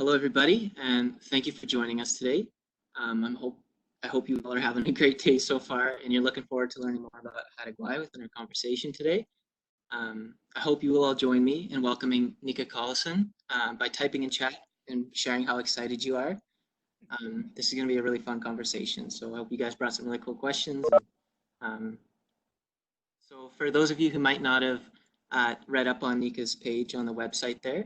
Hello, everybody, and thank you for joining us today. I hope you all are having a great day so far, and you're looking forward to learning more about Haida within our conversation today. I hope you will all join me in welcoming Nika Collison by typing in chat and sharing how excited you are. This is going to be a really fun conversation, so I hope you guys brought some really cool questions. So for those of you who might not have read up on Nika's page on the website there,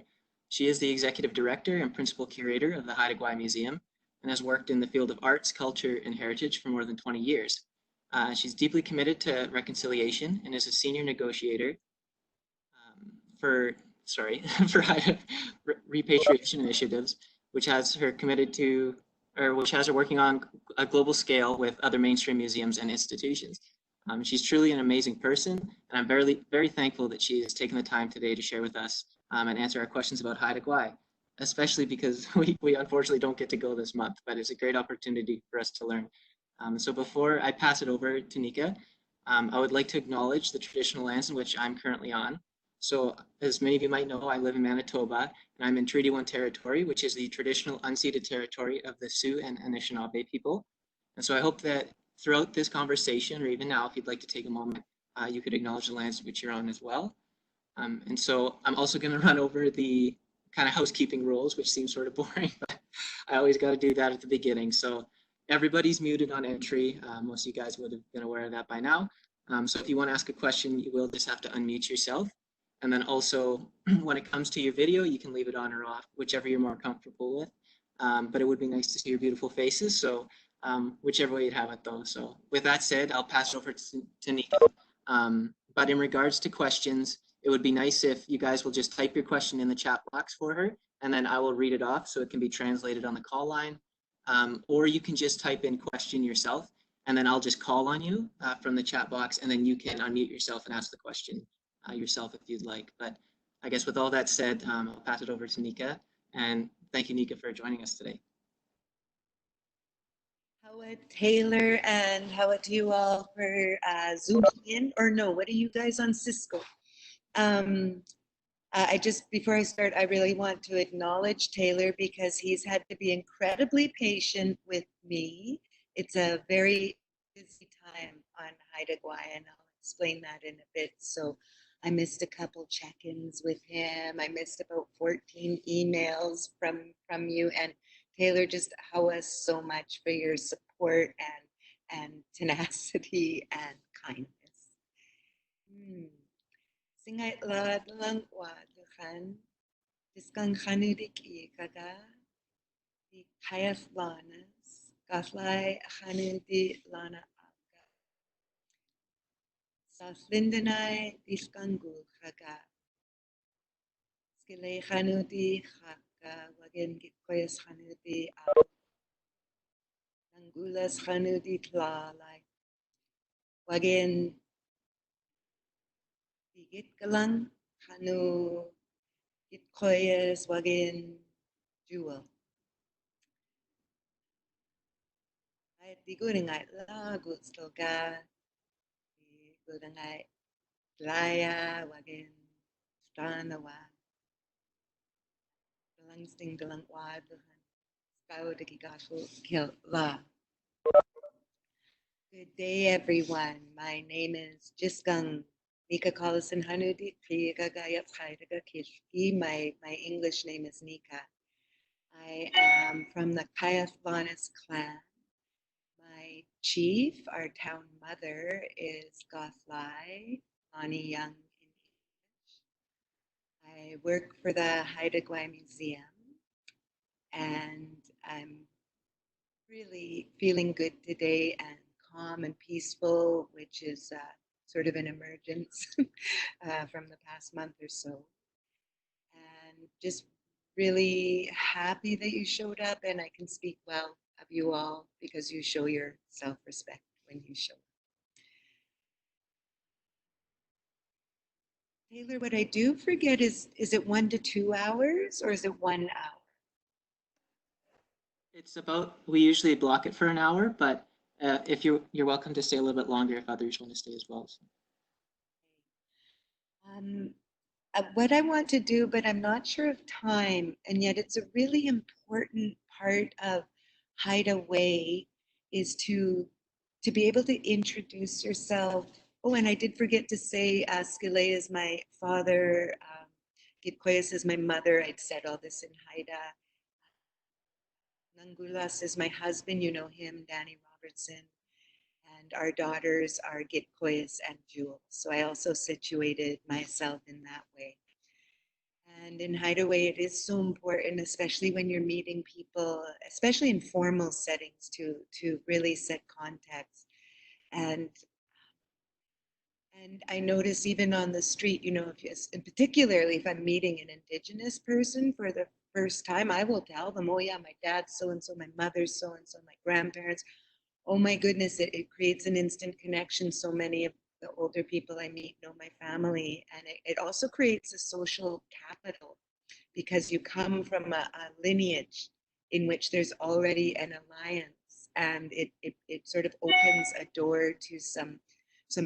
she is the executive director and principal curator of the Haida Museum and has worked in the field of arts, culture, and heritage for more than 20 years. She's deeply committed to reconciliation and is a senior negotiator for Haida repatriation initiatives, which has her working on a global scale with other mainstream museums and institutions. She's truly an amazing person, and I'm very, very thankful that she has taken the time today to share with us and answer our questions about Haida Gwaii, especially because we unfortunately don't get to go this month, but it's a great opportunity for us to learn. So before I pass it over to Nika, I would like to acknowledge the traditional lands in which I'm currently on. So as many of you might know, I live in Manitoba, and I'm in Treaty 1 territory, which is the traditional unceded territory of the Sioux and Anishinaabe people. And so I hope that throughout this conversation, or even now, if you'd like to take a moment, you could acknowledge the lands which you're on as well. And so I'm also going to run over the kind of housekeeping rules, which seems sort of boring, but I always got to do that at the beginning. So everybody's muted on entry. Most of you guys would have been aware of that by now. So if you want to ask a question, you will just have to unmute yourself. And then also, when it comes to your video, you can leave it on or off, whichever you're more comfortable with. But it would be nice to see your beautiful faces. So whichever way you'd have it though. So with that said, I'll pass it over to Nika. But in regards to questions, it would be nice if you guys will just type your question in the chat box for her, and then I will read it off so it can be translated on the call line. Or you can just type in question yourself, and then I'll just call on you from the chat box, and then you can unmute yourself and ask the question yourself if you'd like. But I guess with all that said, I'll pass it over to Nika, and thank you, Nika, for joining us today. Howard, Taylor, and Howard to you all for zooming in, or no, what are you guys on Cisco? I just, before I start, I really want to acknowledge Taylor because he's had to be incredibly patient with me. It's a very busy time on Haida Gwaii, and I'll explain that in a bit. So I missed a couple check-ins with him. I missed about 14 emails from you, and Taylor, just how us so much for your support and tenacity and kindness. Singay la lang wa dukan diskan khanudik I kaga di kayas lanas gaslai khanudi lana aga sas lindenai diskangul kaga skile khanudi kaga wagen gitkoyas khanudi Angulas khanudi tlalai wagen Git galang kanu git koyes wagen jewel. I diguringai la gutstoga diguringai laya wagen stanawa galang sting galang wad skau de gigashu kill la. Good day, everyone. My name is Jiskung Nika Collison Hanudi Priyagagayat Haidaga Kishki. My English name is Nika. I am from the Kayathlanis clan. My chief, our town mother, is Gothlai, Ani Young in English. I work for the Haida Gwaii Museum, and I'm really feeling good today and calm and peaceful, which is sort of an emergence from the past month or so. And just really happy that you showed up, and I can speak well of you all because you show your self-respect when you show up. Taylor, what I do forget is it 1 to 2 hours or is it 1 hour? It's about, we usually block it for an hour, but if you're welcome to stay a little bit longer if others want to stay as well. So. what I want to do, but I'm not sure of time. And yet, it's a really important part of Hideaway is to be able to introduce yourself. Oh, and I did forget to say, Skile is my father. Gitkoyas is my mother. I'd said all this in Haida. Nangulas is my husband. You know him, Danny Robertson. And our daughters are Gitkoyas and Jewel. So I also situated myself in that way. And in Hideaway, it is so important, especially when you're meeting people, especially in formal settings, to really set context. And and I notice even on the street, you know, if you, and particularly if I'm meeting an Indigenous person for the first time, I will tell them, oh yeah, my dad's so and so, my mother's so and so, my grandparents. Oh my goodness, it creates an instant connection. So many of the older people I meet know my family, and it also creates a social capital because you come from a lineage in which there's already an alliance, and it sort of opens a door to some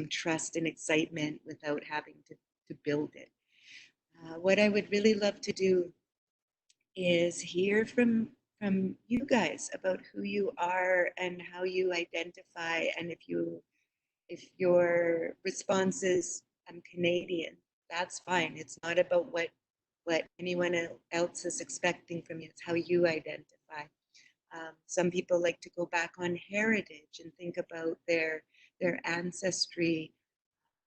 trust and excitement without having to build it. What I would really love to do is hear from you guys about who you are and how you identify, and if your response is I'm Canadian, that's fine. It's not about what anyone else is expecting from you. It's how you identify. Some people like to go back on heritage and think about their ancestry.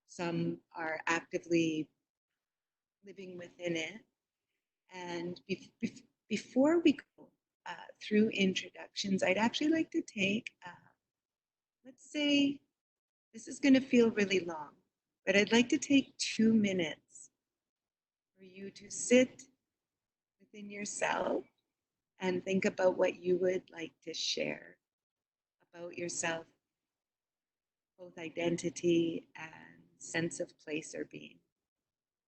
Some are actively living within it. And before we go through introductions, I'd actually like to take, let's say, this is going to feel really long, but I'd like to take 2 minutes for you to sit within yourself and think about what you would like to share about yourself, both identity and sense of place or being.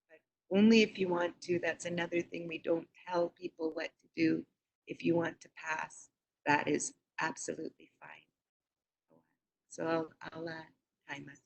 But only if you want to. That's another thing. We don't tell people what to do. If you want to pass, that is absolutely fine. So I'll time us.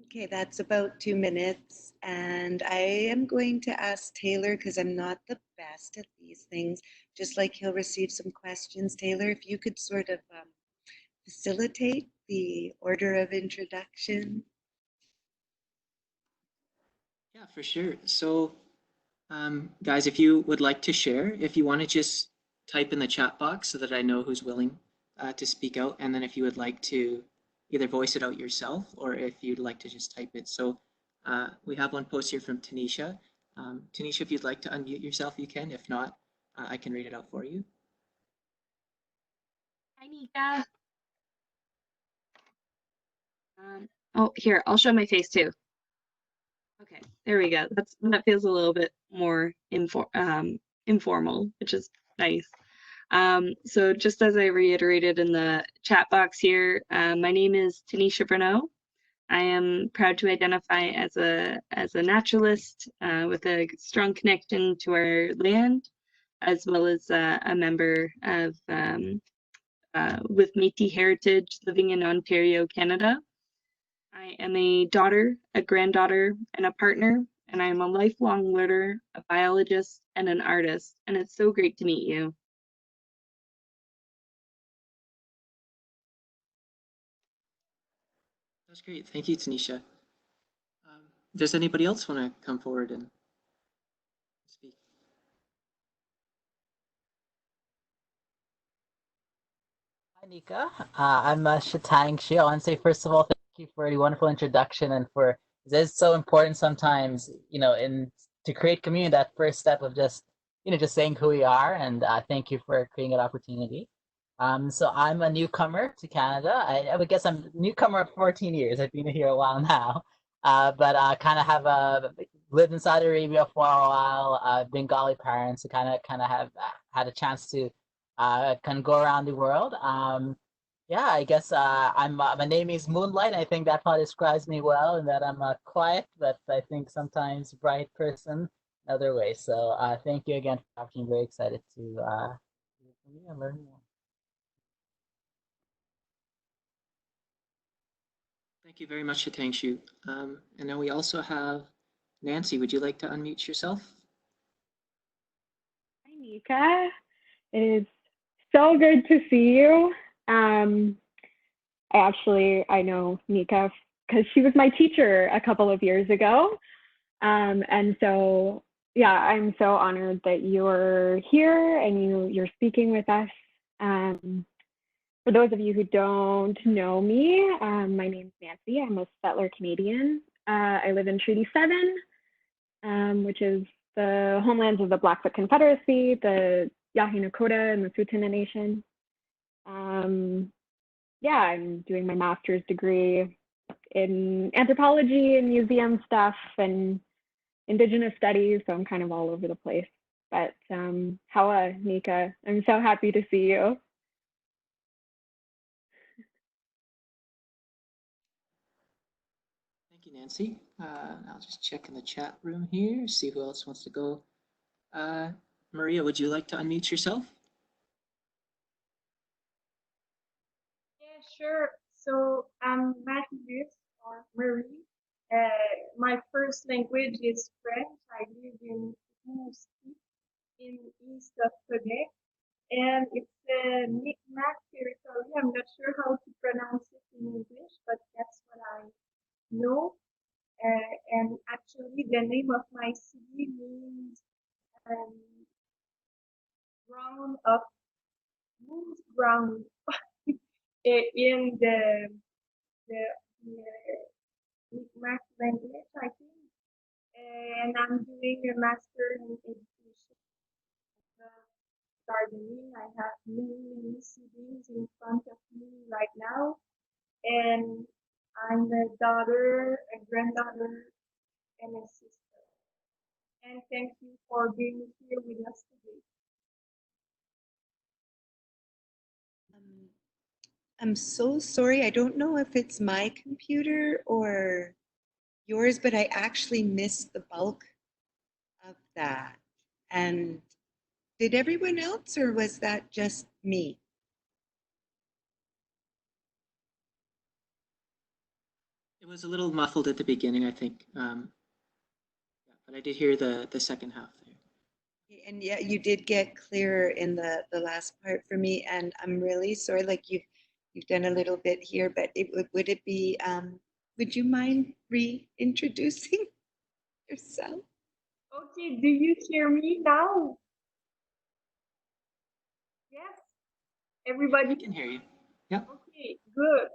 Okay, that's about 2 minutes. And I am going to ask Taylor, because I'm not the best at these things, just like he'll receive some questions. Taylor, if you could sort of facilitate the order of introduction. Yeah, for sure. So, guys, if you would like to share, if you want to just type in the chat box so that I know who's willing to speak out, and then if you would like to either voice it out yourself or if you'd like to just type it. So We have one post here from Tanisha. Tanisha, if you'd like to unmute yourself, you can. If not, I can read it out for you. Hi, Nika. Oh, here, I'll show my face too. Okay, there we go. That feels a little bit more informal, which is nice. So just as I reiterated in the chat box here, my name is Tanisha Bruneau. I am proud to identify as a naturalist with a strong connection to our land, as well as a member of with Métis heritage living in Ontario, Canada. I am a daughter, a granddaughter, and a partner, and I am a lifelong learner, a biologist, and an artist, and it's so great to meet you. That's great. Thank you, Tanisha. Does anybody else want to come forward and speak? Hi, Nika. I'm Shatang Shi. I want to say, first of all, thank you for the wonderful introduction and for it's so important sometimes, in to create community, that first step of just saying who we are. And thank you for creating that opportunity. So I'm a newcomer to Canada. I would guess I'm a newcomer of 14 years. I've been here a while now. But kind of have lived in Saudi Arabia for a while. Bengali parents, so kind of have had a chance to kind of go around the world. Yeah, I guess my name is Moonlight. I think that probably describes me well, and that I'm a quiet, but I think sometimes bright person other way. So thank you again for having me. Very excited to hear from you and learn more. Thank you very much, Hitangshu. And then we also have Nancy. Would you like to unmute yourself? Hi, Nika. It is so good to see you. I know Nika because she was my teacher a couple of years ago. And so, yeah, I'm so honored that you're here and you're speaking with us. For those of you who don't know me, my name's Nancy. I'm a settler Canadian. I live in Treaty 7, which is the homelands of the Blackfoot Confederacy, the Yahi Nakota, and the Tsuut'ina Nation. Yeah, I'm doing my master's degree in anthropology and museum stuff and Indigenous studies, so I'm kind of all over the place. But Hawa, Nika, I'm so happy to see you. Thank you, Nancy. I'll just check in the chat room here, see who else wants to go. Maria, would you like to unmute yourself? Yeah, sure. So I'm Matthews or Marie. My first language is French. I live in Rimouski in east of Quebec, and it's a Mi'kmaq territory. I'm not sure how to pronounce it in English, but that's what I know. And actually, the name of my city means um, ground of moon's ground in the Mi'kmaq language, I think. And I'm doing a master in education, gardening. I have many siblings in front of me right now, and I'm a daughter, a granddaughter, and a sister. And thank you for being here with us today. I'm so sorry. I don't know if it's my computer or yours, but I actually missed the bulk of that. And did everyone else, or was that just me? It was a little muffled at the beginning, I think. But I did hear the second half there. And yeah, you did get clearer in the last part for me, and I'm really sorry. Like you've done a little bit here, but would it be would you mind reintroducing yourself? Okay, do you hear me now? Yes, everybody I can hear you. Yeah. Okay, good.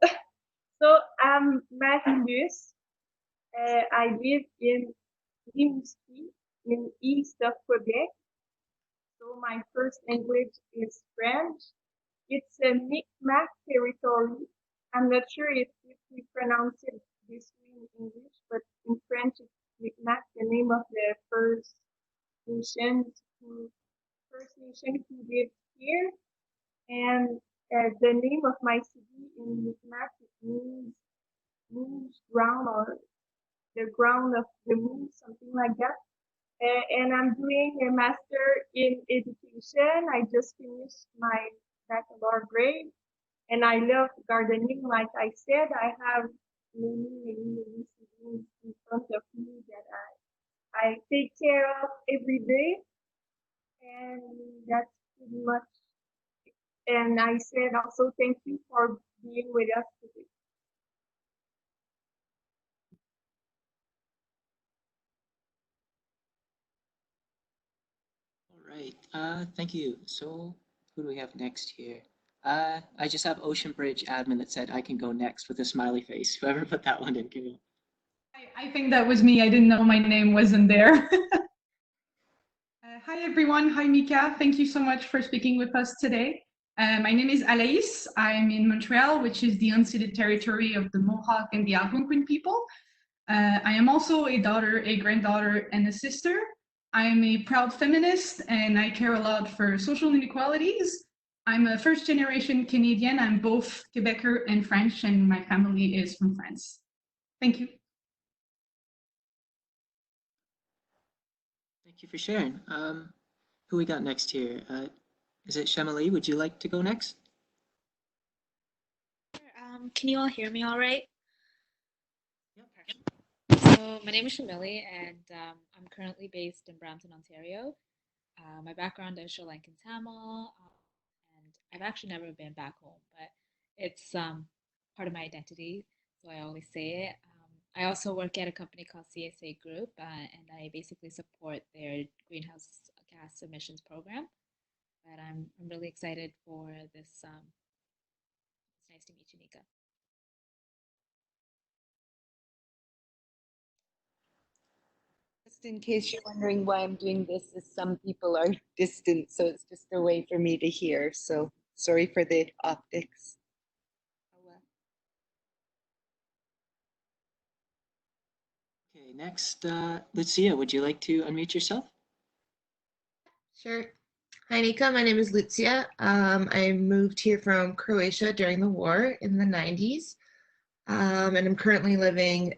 So I'm Matthews. I live in Rimouski, in east of Quebec. So my first language is French. It's a Mi'kmaq territory. I'm not sure if we pronounce it this way in English, but in French it's Mi'kmaq, the name of the nation who, First Nation who lived here. And the name of my city in Mi'kmaq means moon's ground or the ground of the moon, something like that. And I'm doing a master in education. I just finished my bachelor grade, and I love gardening. Like I said, I have many seedlings in front of me that I take care of every day, and that's pretty much. And I said also thank you for being with us today. All right. Thank you. So who do we have next here? I just have Ocean Bridge admin that said I can go next with a smiley face. Whoever put that one in, can you? I think that was me. I didn't know my name wasn't there. Hi, everyone. Hi, Mika. Thank you so much for speaking with us today. My name is Alaïs. I'm in Montreal, which is the unceded territory of the Mohawk and the Algonquin people. I am also a daughter, a granddaughter, and a sister. I am a proud feminist, and I care a lot for social inequalities. I'm a first-generation Canadian. I'm both Quebecer and French, and my family is from France. Thank you. Thank you for sharing. Who we got next here? Is it Shemali? Would you like to go next? Can you all hear me all right? Yep. So my name is Shamili, and I'm currently based in Brampton, Ontario. My background is Sri Lankan Tamil, and I've actually never been back home, but it's part of my identity, so I always say it. I also work at a company called CSA Group, and I basically support their greenhouse gas emissions program. But I'm really excited for this. It's nice to meet you, Nika. Just in case you're wondering why I'm doing this, is some people are distant, so it's just a way for me to hear. So sorry for the optics. Oh, well. Okay, next, Lucia, would you like to unmute yourself? Sure. Hi, Nika. My name is Lucia. I moved here from Croatia during the war in the 90s. And I'm currently living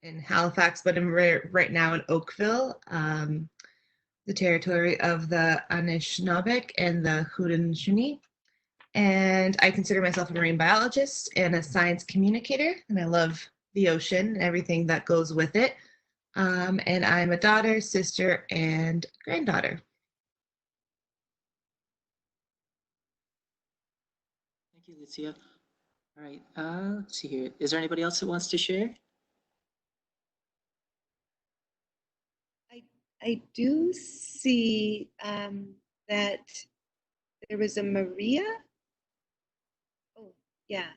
in Halifax, but I'm right now in Oakville, the territory of the Anishinaabe and the Haudenosaunee. And I consider myself a marine biologist and a science communicator, and I love the ocean and everything that goes with it. And I'm a daughter, sister, and granddaughter. Thank you, Lucia. All right, let's see here. Is there anybody else that wants to share? I do see that there was a Maria. Oh, yeah,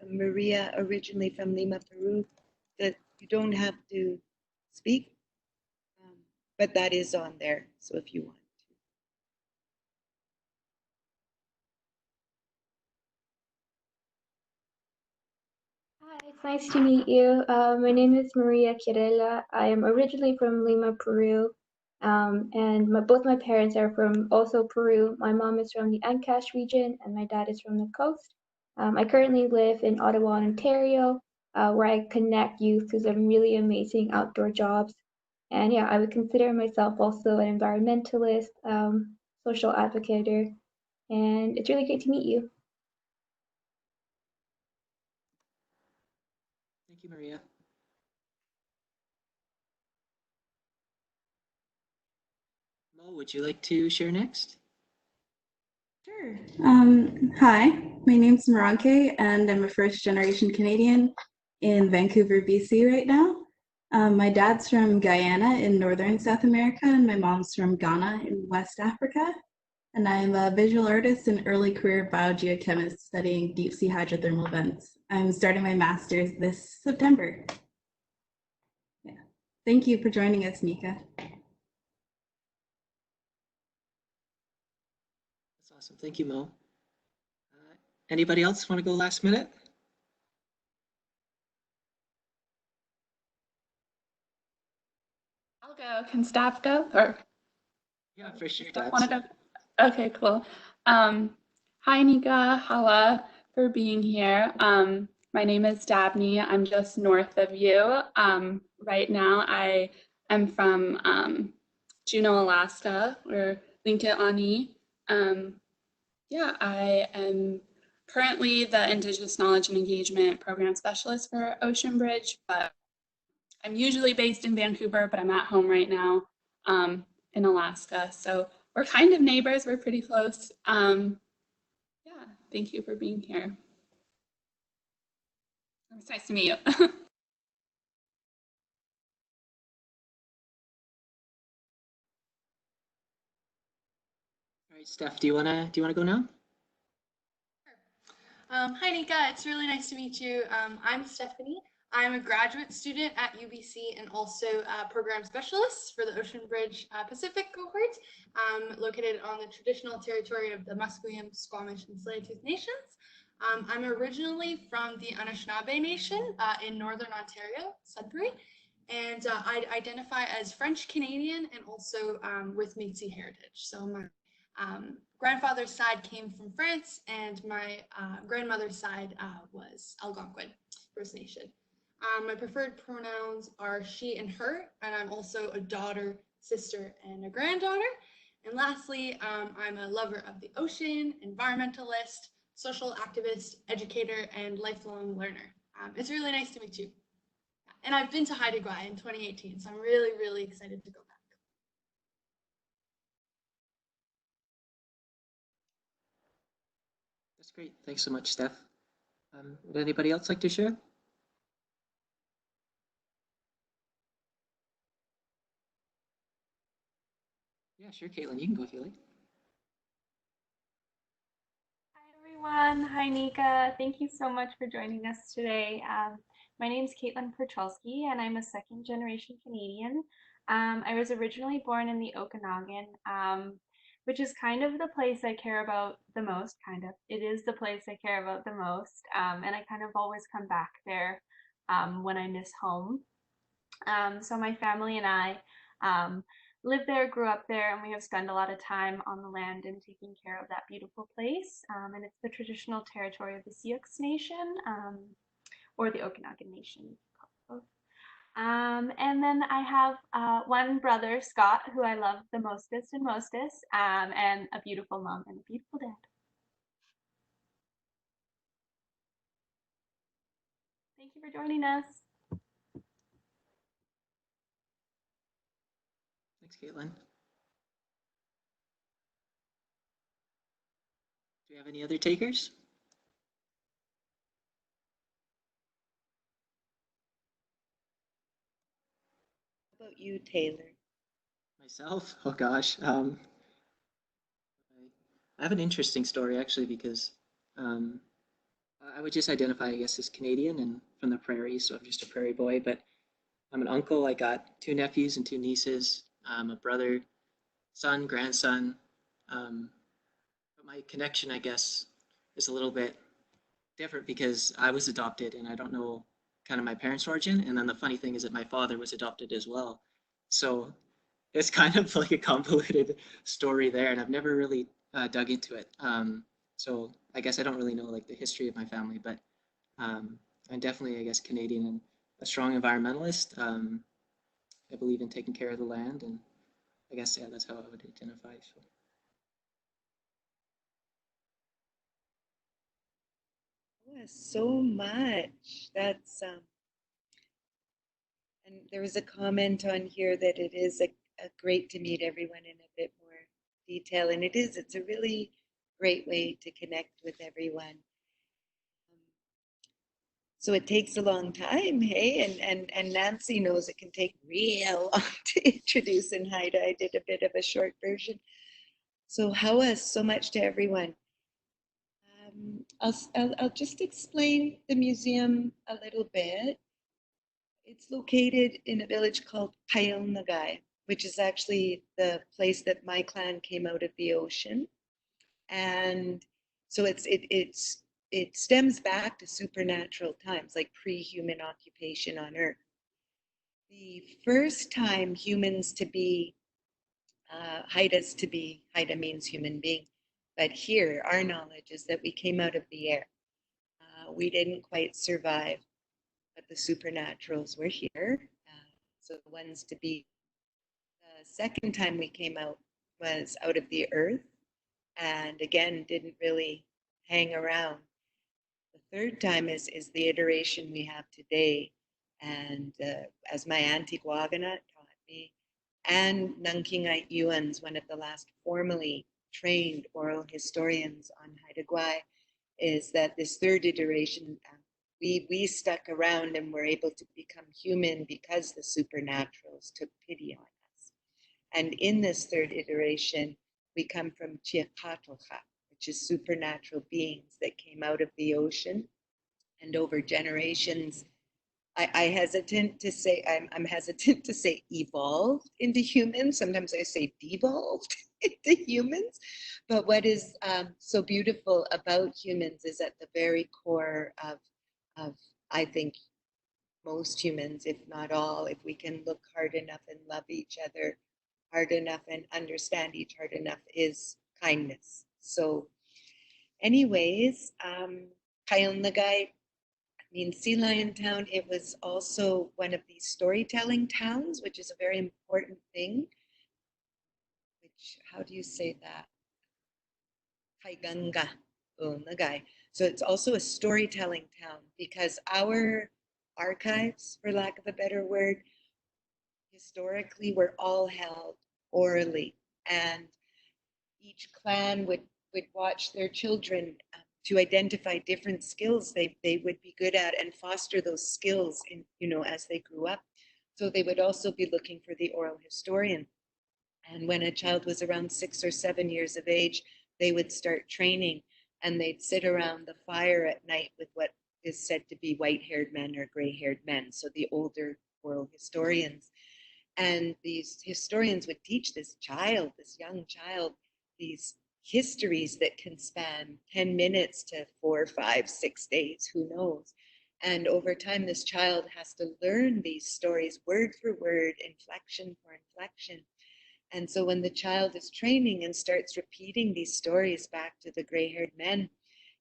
a Maria originally from Lima, Peru, that you don't have to speak, but that is on there. So if you want to. Hi, it's nice to meet you. My name is Maria Quirela. I am originally from Lima, Peru, and both my parents are from also Peru. My mom is from the Ancash region, and my dad is from the coast. I currently live in Ottawa, Ontario, where I connect youth to some really amazing outdoor jobs. And yeah, I would consider myself also an environmentalist, social advocate, and it's really great to meet you. Thank you, Maria. Mo, would you like to share next? Sure. Hi, my name's Maranke, and I'm a first-generation Canadian in Vancouver, BC right now. My dad's from Guyana in northern South America, and my mom's from Ghana in West Africa. And I'm a visual artist and early career biogeochemist studying deep sea hydrothermal vents. I'm starting my master's this September. Thank you for joining us, Nika. That's awesome. Thank you, Mo. Anybody else want to go last minute? I'll go. Can staff go? Or Yeah, for sure, staff Dad. want to go? Okay, cool. Hi, Nika. Hala for being here. My name is Dabney. I'm just north of you. Right now, I am from Juneau, Alaska, or Lincoln Yeah, I am currently the Indigenous Knowledge and Engagement Program Specialist for Ocean Bridge, but I'm usually based in Vancouver, but I'm at home right now in Alaska. So we're kind of neighbors. We're pretty close. Yeah, thank you for being here. It's nice to meet you. All right, Steph, do you wanna go now? Hi, Nika. It's really nice to meet you. I'm Stephanie. I'm a graduate student at UBC and also a program specialist for the Ocean Bridge Pacific cohort, located on the traditional territory of the Musqueam, Squamish, and Tsleil-Waututh Nations. I'm originally from the Anishinaabe Nation in Northern Ontario, Sudbury, and I identify as French Canadian and also with Métis heritage. So my grandfather's side came from France, and my grandmother's side was Algonquin First Nation. My preferred pronouns are she and her, and I'm also a daughter, sister, and a granddaughter. And lastly, I'm a lover of the ocean, environmentalist, social activist, educator, and lifelong learner. It's really nice to meet you. And I've been to Haida in 2018, so I'm really, really excited to go back. That's great. Thanks so much, Steph. Would anybody else like to share? Yeah, sure, Caitlin, you can go if you like. Hi, everyone. Hi, Nika. Thank you so much for joining us today. My name is Caitlin Perchalski, and I'm a second generation Canadian. I was originally born in the Okanagan, which is kind of the place I care about the most, kind of. It is the place I care about the most, and I kind of always come back there when I miss home. So my family and I lived there, grew up there, and we have spent a lot of time on the land and taking care of that beautiful place. And it's the traditional territory of the Sioux Nation, or the Okanagan Nation. And then I have one brother, Scott, who I love the mostest and mostest, and a beautiful mom and a beautiful dad. Thank you for joining us. Thanks, Caitlin. Do you have any other takers? How about you, Taylor? Myself? Oh gosh. I have an interesting story actually because um, I would just identify, I guess, as Canadian and from the prairie, so I'm just a prairie boy. But I'm an uncle. I got two nephews and two nieces, a brother, son, grandson. But my connection, I guess, is a little bit different because I was adopted and I don't know kind of my parents' origin. And then the funny thing is that my father was adopted as well. So it's kind of like a convoluted story there, and I've never really dug into it. So I guess I don't really know like the history of my family, but I'm definitely, I guess, Canadian and a strong environmentalist. I believe in taking care of the land, and I guess yeah, that's how I would identify. So. Yes, so much. That's and there was a comment on here that it is a great to meet everyone in a bit more detail, and it is. It's a really great way to connect with everyone. So it takes a long time, hey? And Nancy knows it can take real long to introduce in Haida. I did a bit of a short version. So hawa, so much to everyone. I'll just explain the museum a little bit. It's located in a village called Nagai, which is actually the place that my clan came out of the ocean. And so it stems back to supernatural times, like pre-human occupation on Earth. The first time humans to be, Haida means human being, but here our knowledge is that we came out of the air. We didn't quite survive, but the supernaturals were here. So the ones to be. The second time we came out was out of the earth, and again didn't really hang around. The third time is the iteration we have today, and as my auntie Guagana taught me, and Nankingite Yuan's one of the last formally trained oral historians on Haida Gwaii, is that this third iteration, we stuck around and were able to become human because the supernaturals took pity on us. And in this third iteration, we come from Chiakatocha, which is supernatural beings that came out of the ocean. And over generations, I hesitant to say, I'm hesitant to say evolved into humans. Sometimes I say devolved into humans. But what is so beautiful about humans is at the very core of, I think, most humans, if not all, if we can look hard enough and love each other hard enough and understand each hard enough, is kindness. So anyways, Kayunlagai means Sea Lion Town. It was also one of these storytelling towns, which is a very important thing. Which, how do you say that? Kaiganga, Nagai. So it's also a storytelling town because our archives, for lack of a better word, historically were all held orally, and each clan would watch their children to identify different skills they would be good at and foster those skills in, as they grew up. So they would also be looking for the oral historian. And when a child was around 6 or 7 years of age, they would start training, and they'd sit around the fire at night with what is said to be white-haired men or gray-haired men, so the older oral historians. And these historians would teach this young child, these histories that can span 10 minutes to 4, 5, 6 days, who knows? And over time, this child has to learn these stories word for word, inflection for inflection. And so when the child is training and starts repeating these stories back to the gray-haired men,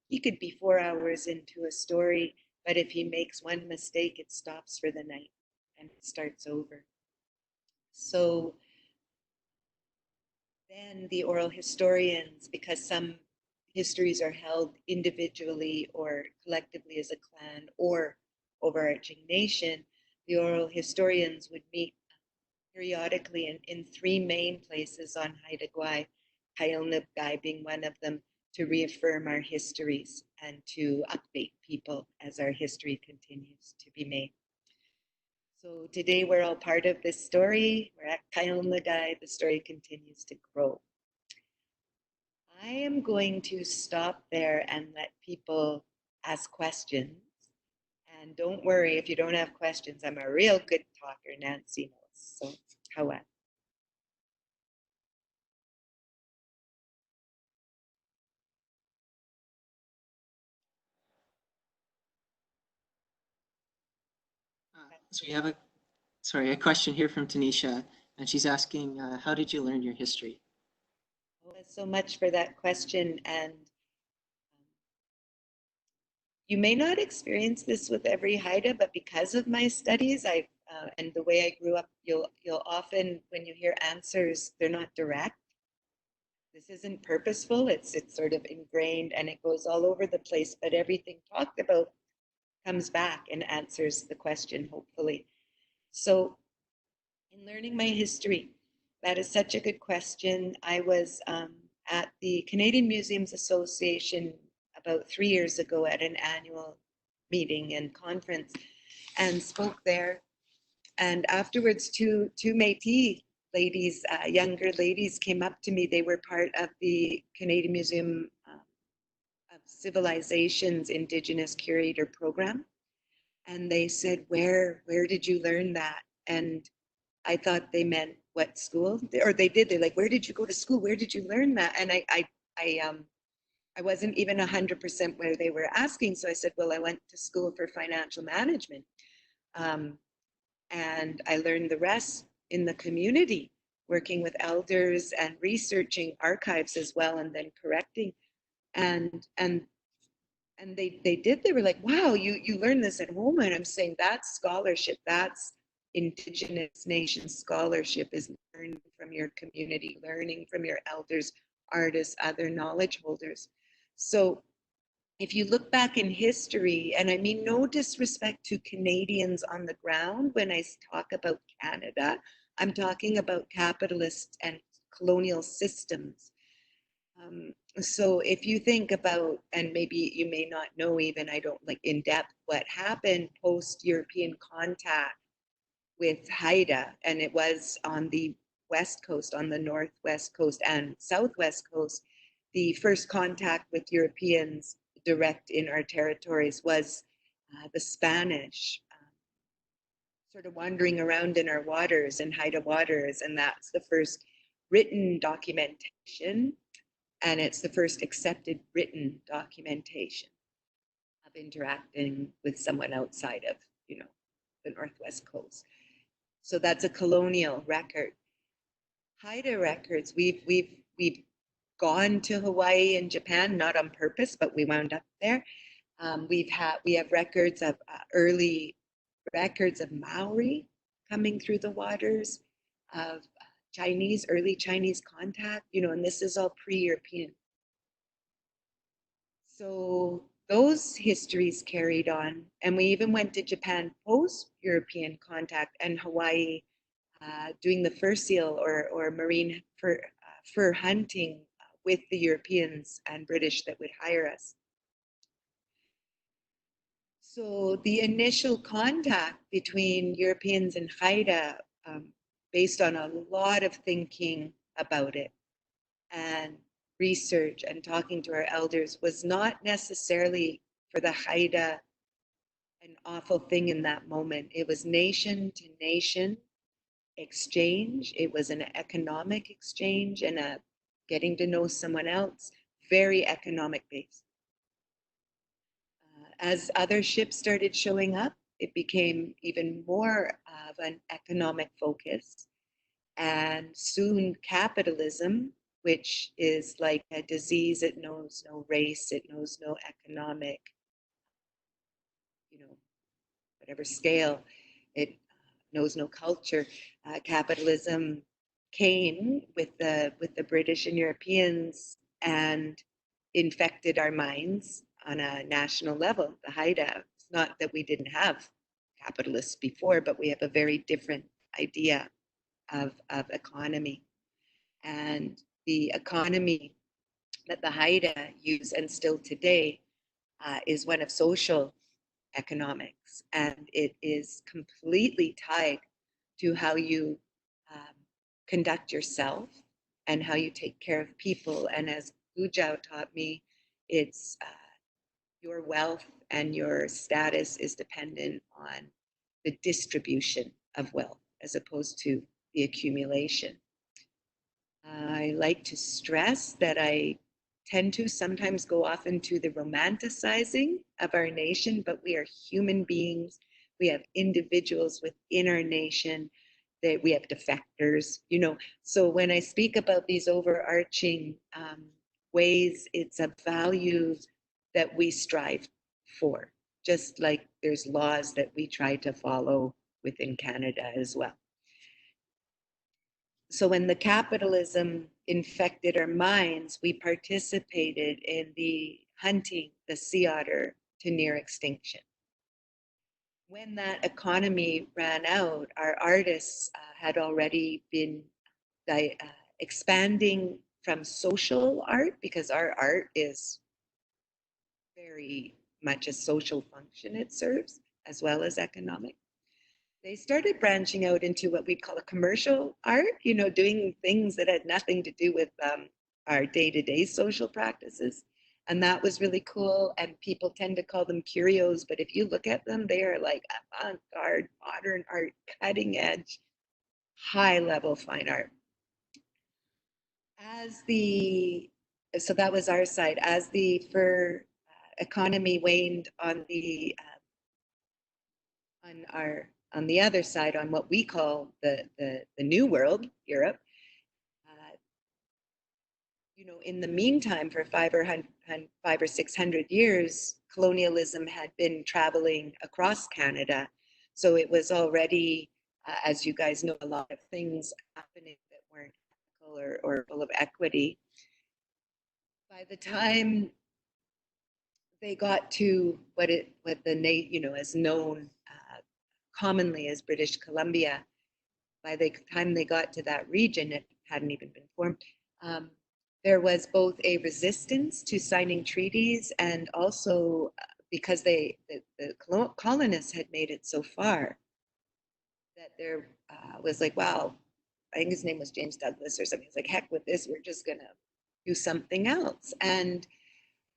he could be 4 hours into a story, but if he makes one mistake, it stops for the night and it starts over. So then the oral historians, because some histories are held individually or collectively as a clan or overarching nation, the oral historians would meet periodically in 3 main places on Haida Gwaii, Kailnibgai being one of them, to reaffirm our histories and to update people as our history continues to be made. So today we're all part of this story. We're at Kailnibgai. The story continues to grow. I am going to stop there and let people ask questions. And don't worry if you don't have questions. I'm a real good talker, Nancy knows. So, how So we have a question here from Tanisha, and she's asking, how did you learn your history? Well, thanks so much for that question. And you may not experience this with every Haida, but because of my studies, and the way I grew up, you'll often, when you hear answers, they're not direct. This isn't purposeful. It's sort of ingrained, and it goes all over the place. But everything talked about comes back and answers the question, hopefully. So, in learning my history, that is such a good question. I was at the Canadian Museums Association about 3 years ago at an annual meeting and conference and spoke there. And afterwards, two Métis ladies, younger ladies, came up to me. They were part of the Canadian Museum of Civilization's Indigenous Curator program. And they said, where did you learn that? And I thought they meant what school, or they did. They're like, where did you go to school? Where did you learn that? And I wasn't even 100% where they were asking. So I said, well, I went to school for financial management. And I learned the rest in the community, working with elders and researching archives as well, and then correcting. And they were like, wow, you learned this at home. And I'm saying that's scholarship, that's Indigenous nation scholarship, is learning from your community, learning from your elders, artists, other knowledge holders. So if you look back in history, and I mean no disrespect to Canadians on the ground when I talk about Canada, I'm talking about capitalist and colonial systems. So if you think about, and maybe you may not know even, I don't like in depth what happened post-European contact with Haida, and it was on the west coast, on the northwest coast and southwest coast, the first contact with Europeans direct in our territories was the Spanish sort of wandering around in our waters and Haida waters, and that's the first written documentation, and it's the first accepted written documentation of interacting with someone outside of, the northwest coast. So that's a colonial record. Haida records, we've gone to Hawaii and Japan, not on purpose, but we wound up there. We have records of early records of Maori coming through the waters, of early Chinese contact, and this is all pre-European. So those histories carried on, and we even went to Japan post-European contact, and Hawaii doing the fur seal or marine fur hunting with the Europeans and British that would hire us. So the initial contact between Europeans and Haida, based on a lot of thinking about it and research and talking to our elders, was not necessarily for the Haida an awful thing in that moment. It was nation to nation exchange. It was an economic exchange and a getting to know someone else, very economic based. As other ships started showing up, it became even more of an economic focus. And soon capitalism, which is like a disease, it knows no race, it knows no economic, whatever scale, it knows no culture. Capitalism came with the British and Europeans and infected our minds on a national level. The Haida, it's not that we didn't have capitalists before, but we have a very different idea of economy. And the economy that the Haida use, and still today, is one of social economics, and it is completely tied to how you conduct yourself and how you take care of people. And as Gujau taught me, it's your wealth and your status is dependent on the distribution of wealth as opposed to the accumulation. I like to stress that I tend to sometimes go off into the romanticizing of our nation, but we are human beings. We have individuals within our nation, that we have defectors, So when I speak about these overarching ways, it's a value that we strive for, just like there's laws that we try to follow within Canada as well. So when the capitalism infected our minds, we participated in the hunting the sea otter to near extinction. When that economy ran out, our artists had already been expanding from social art, because our art is very much a social function it serves, as well as economic. They started branching out into what we call a commercial art, doing things that had nothing to do with our day-to-day social practices. And that was really cool. And people tend to call them curios, but if you look at them, they are like avant-garde, modern art, cutting edge, high level fine art. So that was our side. As the fur economy waned on the other side, on what we call the new world, Europe, in the meantime, for 500 or 600 years, colonialism had been traveling across Canada. So it was already, as you guys know, a lot of things happening that weren't ethical or full of equity. By the time they got to what is known commonly as British Columbia, by the time they got to that region, it hadn't even been formed. There was both a resistance to signing treaties, and also because the colonists had made it so far that there was like, wow, I think his name was James Douglas or something. It's like, heck with this, we're just gonna do something else. And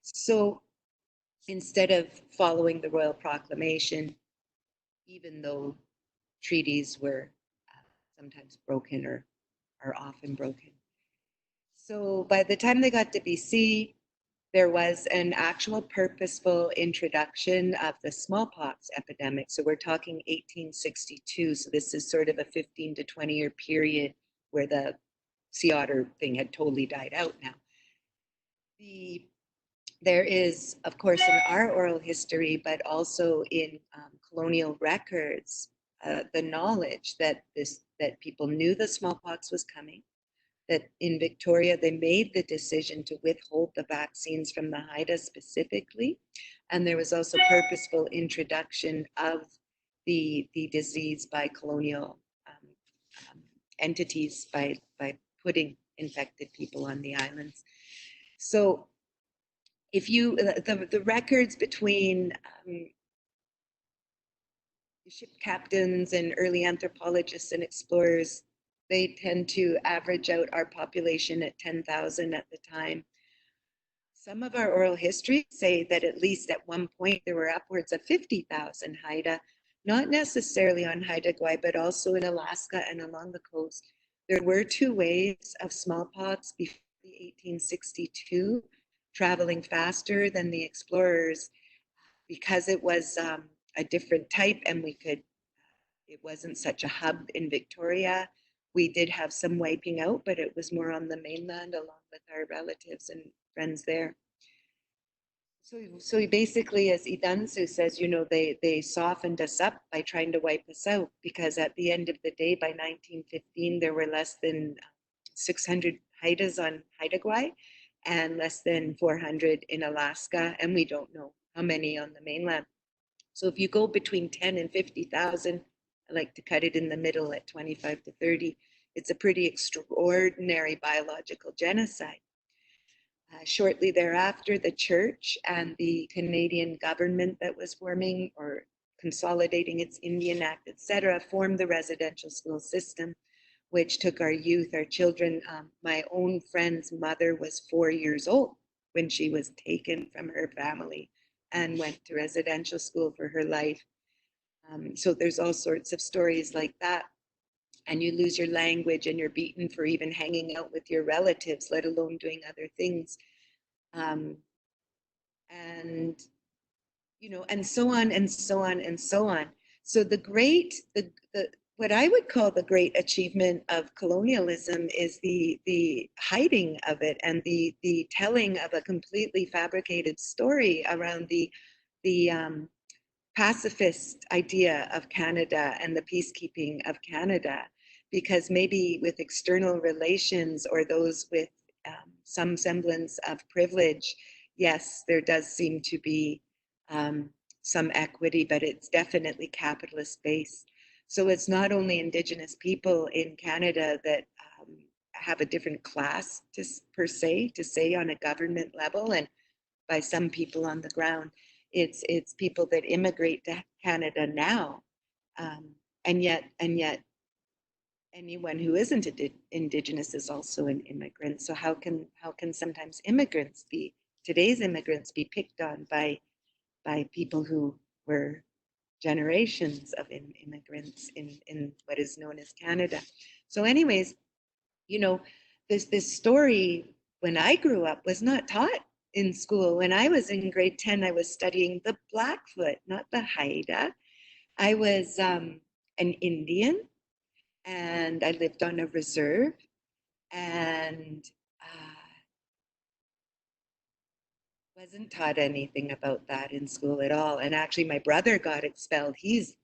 so instead of following the Royal Proclamation, even though treaties were sometimes broken or are often broken. So by the time they got to BC, there was an actual purposeful introduction of the smallpox epidemic. So we're talking 1862. So this is sort of a 15 to 20-year period where the sea otter thing had totally died out now. There is, of course, in our oral history, but also in colonial records, the knowledge that people knew the smallpox was coming, that in Victoria, they made the decision to withhold the vaccines from the Haida specifically. And there was also purposeful introduction of the disease by colonial entities by putting infected people on the islands. So if the records between ship captains and early anthropologists and explorers, they tend to average out our population at 10,000 at the time. Some of our oral histories say that at least at one point there were upwards of 50,000 Haida, not necessarily on Haida Gwaii, but also in Alaska and along the coast. There were 2 waves of smallpox before 1862, traveling faster than the explorers because it was a different type, and it wasn't such a hub in Victoria. We did have some wiping out, but it was more on the mainland along with our relatives and friends there. So basically, as Idansu says, they softened us up by trying to wipe us out, because at the end of the day, by 1915, there were less than 600 Haidas on Haida Gwaii and less than 400 in Alaska, and we don't know how many on the mainland. So if you go between 10 and 50,000, I like to cut it in the middle at 25 to 30, it's a pretty extraordinary biological genocide. Shortly thereafter, the church and the Canadian government that was forming or consolidating its Indian Act, etc., formed the residential school system, which took our youth, our children. My own friend's mother was 4 years old when she was taken from her family and went to residential school for her life. So there's all sorts of stories like that. And you lose your language, and you're beaten for even hanging out with your relatives, let alone doing other things. And so on and so on and so on. So what I would call the great achievement of colonialism is the hiding of it, and the telling of a completely fabricated story around the pacifist idea of Canada and the peacekeeping of Canada, because maybe with external relations or those with some semblance of privilege, yes, there does seem to be some equity, but it's definitely capitalist based. So it's not only Indigenous people in Canada that have a different class per se, to say on a government level, and by some people on the ground. It's people that immigrate to Canada now, and yet anyone who isn't Indigenous is also an immigrant. So how can sometimes immigrants be today's immigrants be picked on by people who were generations of immigrants in what is known as Canada. So anyways, you know, this story when I grew up was not taught in school. When I was in grade 10, I was studying the Blackfoot, not the Haida. I was an Indian and I lived on a reserve and wasn't taught anything about that in school at all. And actually, my brother got expelled. He's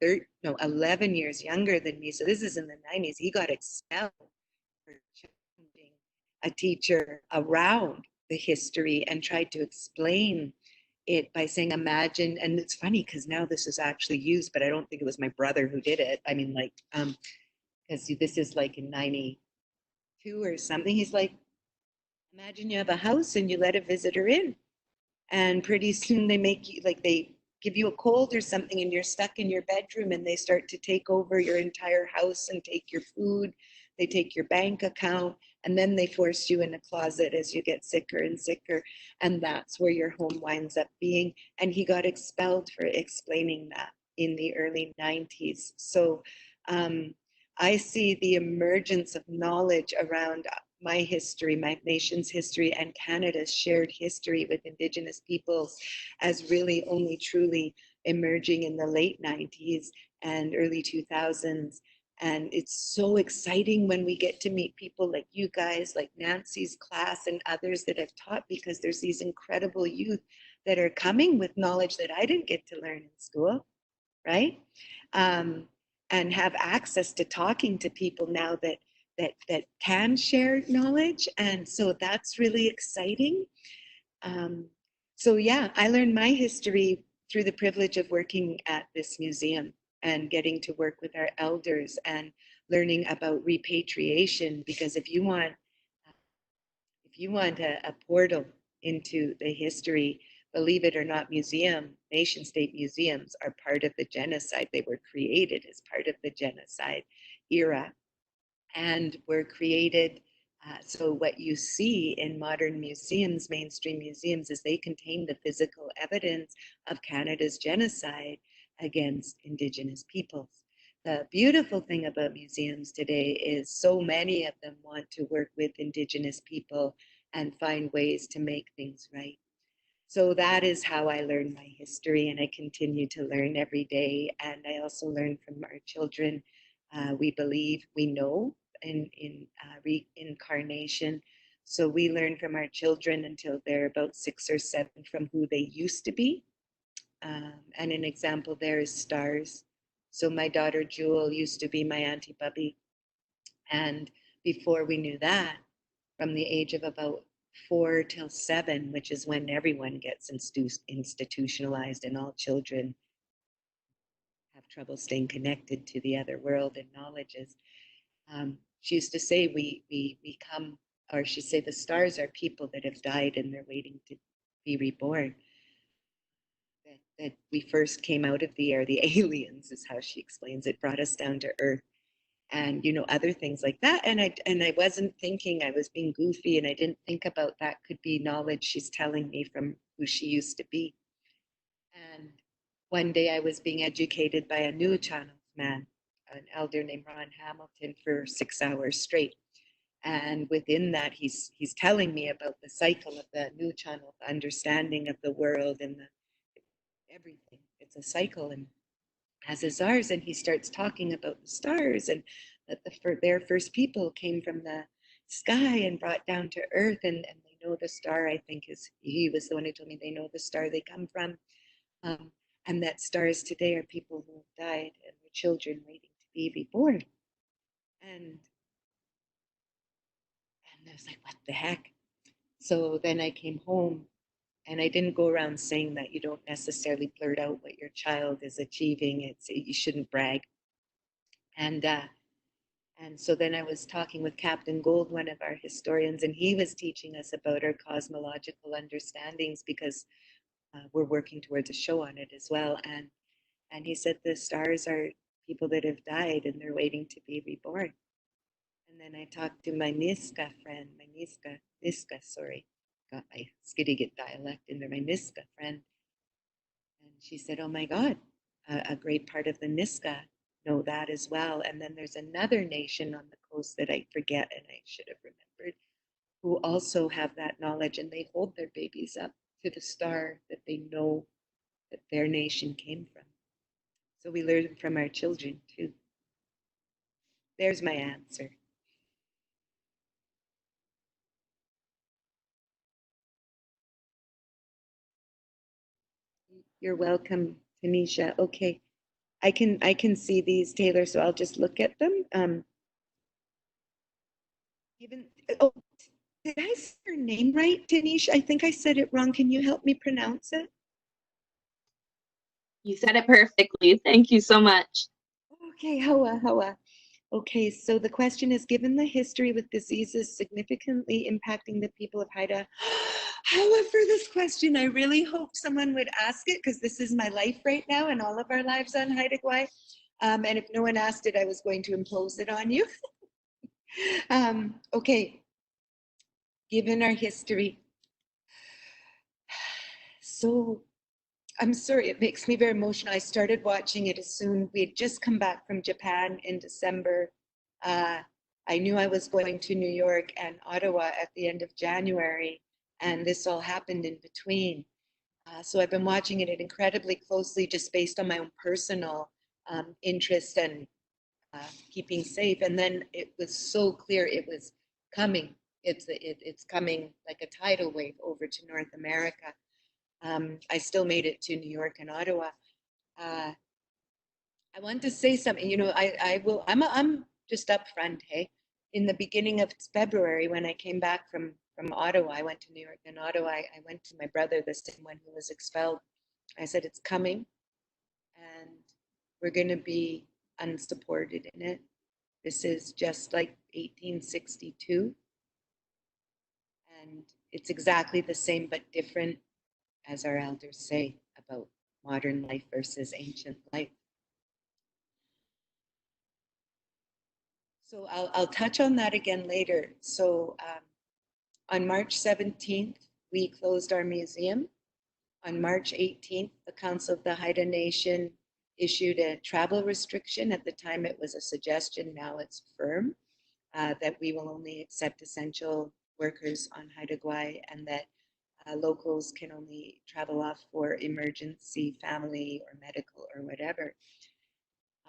11 years younger than me. So this is in the 90s. He got expelled for challenging a teacher around the history and tried to explain it by saying, imagine, and it's funny because now this is actually used, but I don't think it was my brother who did it. I mean, like, because this is like in 92 or something. He's like, imagine you have a house and you let a visitor in. And pretty soon they make you, like, they give you a cold or something and you're stuck in your bedroom and they start to take over your entire house and take your food. They take your bank account and then they force you in a closet as you get sicker and sicker. And that's where your home winds up being. And he got expelled for explaining that in the early 90s. So I see the emergence of knowledge around my history, my nation's history, and Canada's shared history with Indigenous peoples as really only truly emerging in the late 90s and early 2000s. And it's so exciting when we get to meet people like you guys, like Nancy's class and others that have taught, because there's these incredible youth that are coming with knowledge that I didn't get to learn in school, right? And have access to talking to people now that can share knowledge. And so that's really exciting. So yeah, I learned my history through the privilege of working at this museum and getting to work with our elders and learning about repatriation, because if you want a portal into the history, believe it or not, nation state museums are part of the genocide. They were created as part of the genocide era and were created. So what you see in modern museums, mainstream museums, is they contain the physical evidence of Canada's genocide against Indigenous peoples. The beautiful thing about museums today is so many of them want to work with Indigenous people and find ways to make things right. So that is how I learn my history, and I continue to learn every day. And I also learn from our children. We believe, we know in reincarnation. So we learn from our children until they're about 6 or 7 from who they used to be. And an example there is stars. So my daughter Jewel used to be my Auntie Bubby. And before we knew that, from the age of about 4 till 7, which is when everyone gets institutionalized and all children have trouble staying connected to the other world and knowledges. She used to say we come, or she'd say the stars are people that have died and they're waiting to be reborn. That we first came out of the air, the aliens is how she explains it, brought us down to earth. And other things like that. And I wasn't thinking, I was being goofy, and I didn't think about that could be knowledge she's telling me from who she used to be. And one day I was being educated by a new channel man, an elder named Ron Hamilton, for 6 hours straight. And within that, he's telling me about the cycle of the new channel, the understanding of the world and everything. It's a cycle, and as is ours. And he starts talking about the stars and that their first people came from the sky and brought down to earth, and they know the star, I think he was the one who told me they know the star they come from, and that stars today are people who have died and their children waiting to be reborn. And I was like, what the heck? So then I came home, and I didn't go around saying that you don't necessarily blurt out what your child is achieving. You shouldn't brag. And so then I was talking with Captain Gold, one of our historians, and he was teaching us about our cosmological understandings, because we're working towards a show on it as well. And he said the stars are people that have died and they're waiting to be reborn. And then I talked to my Niska friend, Niska, sorry, got my Skidegate dialect in there, my Niska friend. And she said, oh my God, a great part of the Niska know that as well. And then there's another nation on the coast that I forget and I should have remembered, who also have that knowledge, and they hold their babies up to the star that they know that their nation came from. So we learn from our children too. There's my answer. You're welcome, Tanisha. Okay, I can see these, Taylor, so I'll just look at them. Even oh, did I say your name right, Tanisha? I think I said it wrong. Can you help me pronounce it? You said it perfectly. Thank you so much. Okay, Hawa. Okay, so the question is, given the history with diseases significantly impacting the people of Haida, Hawa, for this question, I really hope someone would ask it, because this is my life right now and all of our lives on Haida Gwaii. And if no one asked it, I was going to impose it on you. Okay, given our history. So I'm sorry, it makes me very emotional. I started watching it as soon, we had just come back from Japan in December. I knew I was going to New York and Ottawa at the end of January, and this all happened in between. So I've been watching it incredibly closely just based on my own personal interest and keeping safe. And then it was so clear it was coming. It's coming like a tidal wave over to North America. I still made it to New York and Ottawa. I want to say something. You know, I will. I'm just upfront. Hey, in the beginning of February, when I came back from Ottawa, I went to New York and Ottawa. I went to my brother, the same one who was expelled. I said, it's coming, and we're going to be unsupported in it. This is just like 1862, and it's exactly the same but different, as our elders say, about modern life versus ancient life. So I'll touch on that again later. So on March 17th, we closed our museum. On March 18th, the Council of the Haida Nation issued a travel restriction. At the time, it was a suggestion. Now it's firm that we will only accept essential workers on Haida Gwaii, and that locals can only travel off for emergency, family, or medical, or whatever.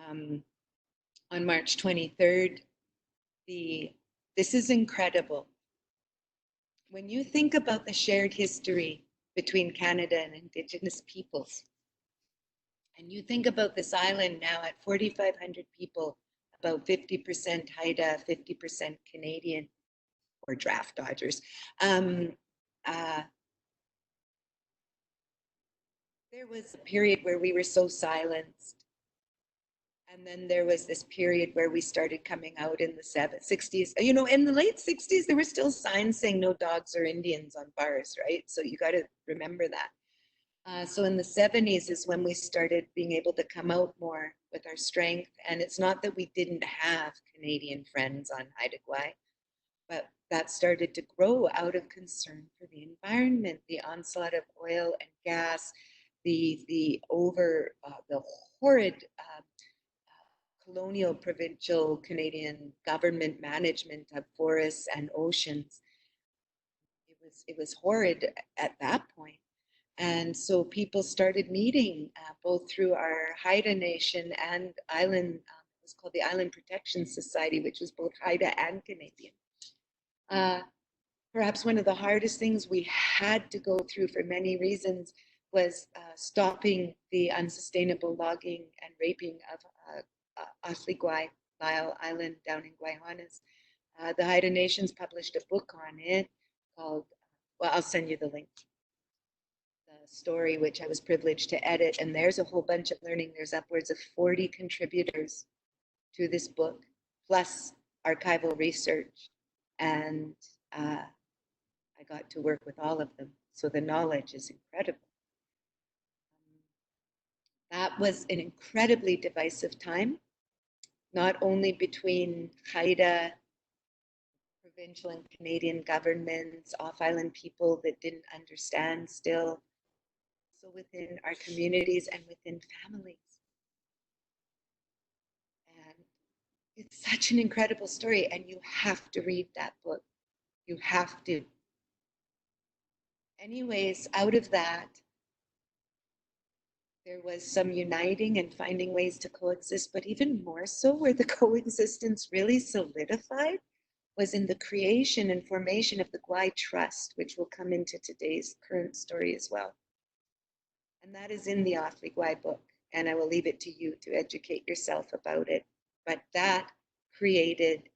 On March 23rd, this is incredible. When you think about the shared history between Canada and Indigenous peoples, and you think about this island now at 4,500 people, about 50% Haida, 50% Canadian, or draft dodgers. There was a period where we were so silenced. And then there was this period where we started coming out in the 60s. You know, in the late 60s, there were still signs saying no dogs or Indians on bars, right? So you got to remember that. So in the 70s is when we started being able to come out more with our strength. And it's not that we didn't have Canadian friends on Haida Gwaii, but that started to grow out of concern for the environment, the onslaught of oil and gas, the horrid colonial provincial Canadian government management of forests and oceans. It was horrid at that point. And so people started meeting both through our Haida Nation and Island, it was called the Island Protection Society, which was both Haida and Canadian. Perhaps one of the hardest things we had to go through for many reasons was stopping the unsustainable logging and raping of Asli Gwaii, Lyle Island down in Guayhanas. The Haida Nations published a book on it called, well, I'll send you the link. The story, which I was privileged to edit, and there's a whole bunch of learning. There's upwards of 40 contributors to this book, plus archival research, and I got to work with all of them. So the knowledge is incredible. That was an incredibly divisive time, not only between Haida, provincial and Canadian governments, off-island people that didn't understand still, so within our communities and within families. And it's such an incredible story, and you have to read that book. You have to. Anyways, out of that, there was some uniting and finding ways to coexist, but even more so, where the coexistence really solidified was in the creation and formation of the Gwai Trust, which will come into today's current story as well. And that is in the Awfully Gwai book, and I will leave it to you to educate yourself about it. But that created,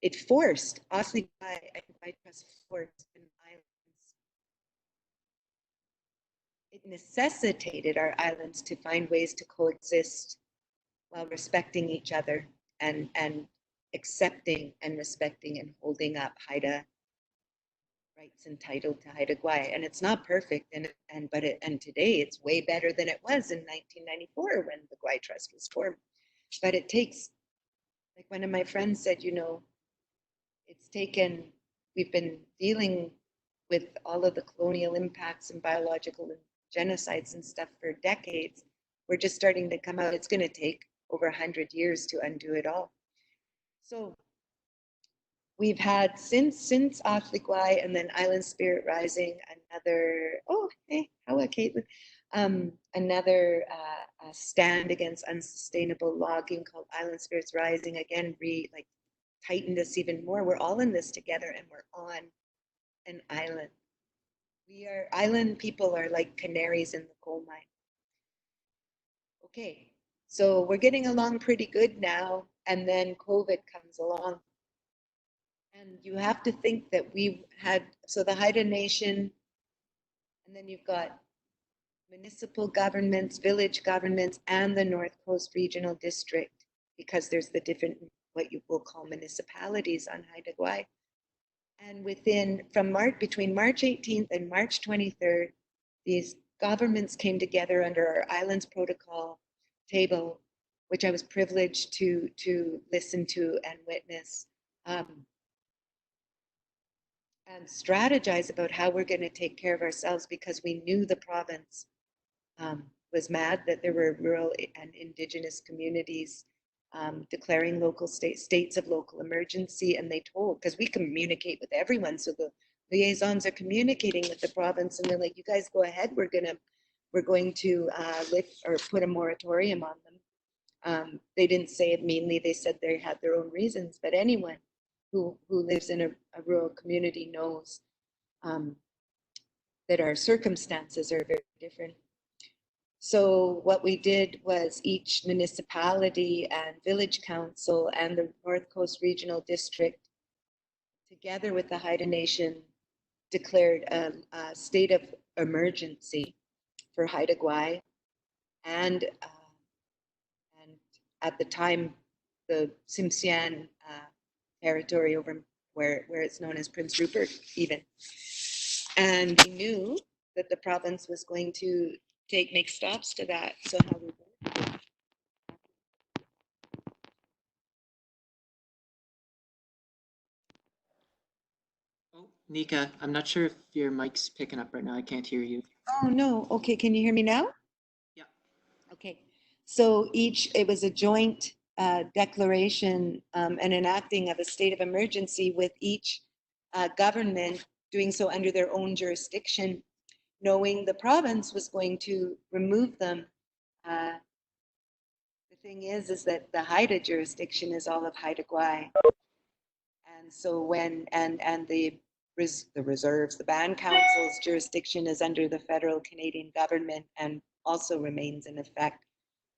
it forced, Awfully Gwai and Gwai Trust forced an islands. It necessitated our islands to find ways to coexist while respecting each other and accepting and respecting and holding up Haida rights entitled to Haida Gwaii. And it's not perfect, and today it's way better than it was in 1994 when the Gwaii Trust was formed. But it takes, like one of my friends said, you know, it's taken, we've been dealing with all of the colonial impacts and biological genocides and stuff for decades. We're just starting to come out. It's going to take over 100 years to undo it all. So we've had since Awfully Gwai and then Island Spirit Rising, another, oh, hey, how are Caitlin? Another stand against unsustainable logging called Island Spirits Rising, again, tightened us even more. We're all in this together and we're on an island. Island people are like canaries in the coal mine. Okay, so we're getting along pretty good now, and then COVID comes along. And you have to think that we've had, so the Haida Nation, and then you've got municipal governments, village governments, and the North Coast Regional District, because there's the different, what you will call municipalities on Haida Gwaii. And between March 18th and March 23rd, these governments came together under our Islands Protocol table, which I was privileged to listen to and witness, and strategize about how we're going to take care of ourselves, because we knew the province was mad that there were rural and Indigenous communities declaring local states of local emergency, and they told, because we communicate with everyone, so the liaisons are communicating with the province, and they're like, you guys go ahead, we're going to lift or put a moratorium on them. They didn't say it meanly, they said they had their own reasons, but anyone who lives in a rural community knows that our circumstances are very different. So what we did was each municipality and village council and the North Coast Regional District, together with the Haida Nation, declared a state of emergency for Haida Gwaii, and at the time, the Tsimshian territory over where it's known as Prince Rupert even. And we knew that the province was going to make stops to that. So how we worked. Oh, Nika, I'm not sure if your mic's picking up right now. I can't hear you. Oh no. Okay, can you hear me now? Yeah. Okay. So it was a joint declaration and enacting of a state of emergency, with each government doing so under their own jurisdiction, knowing the province was going to remove them. The thing is that the Haida jurisdiction is all of Haida Gwaii. And so the reserves, the band council's jurisdiction is under the federal Canadian government and also remains in effect.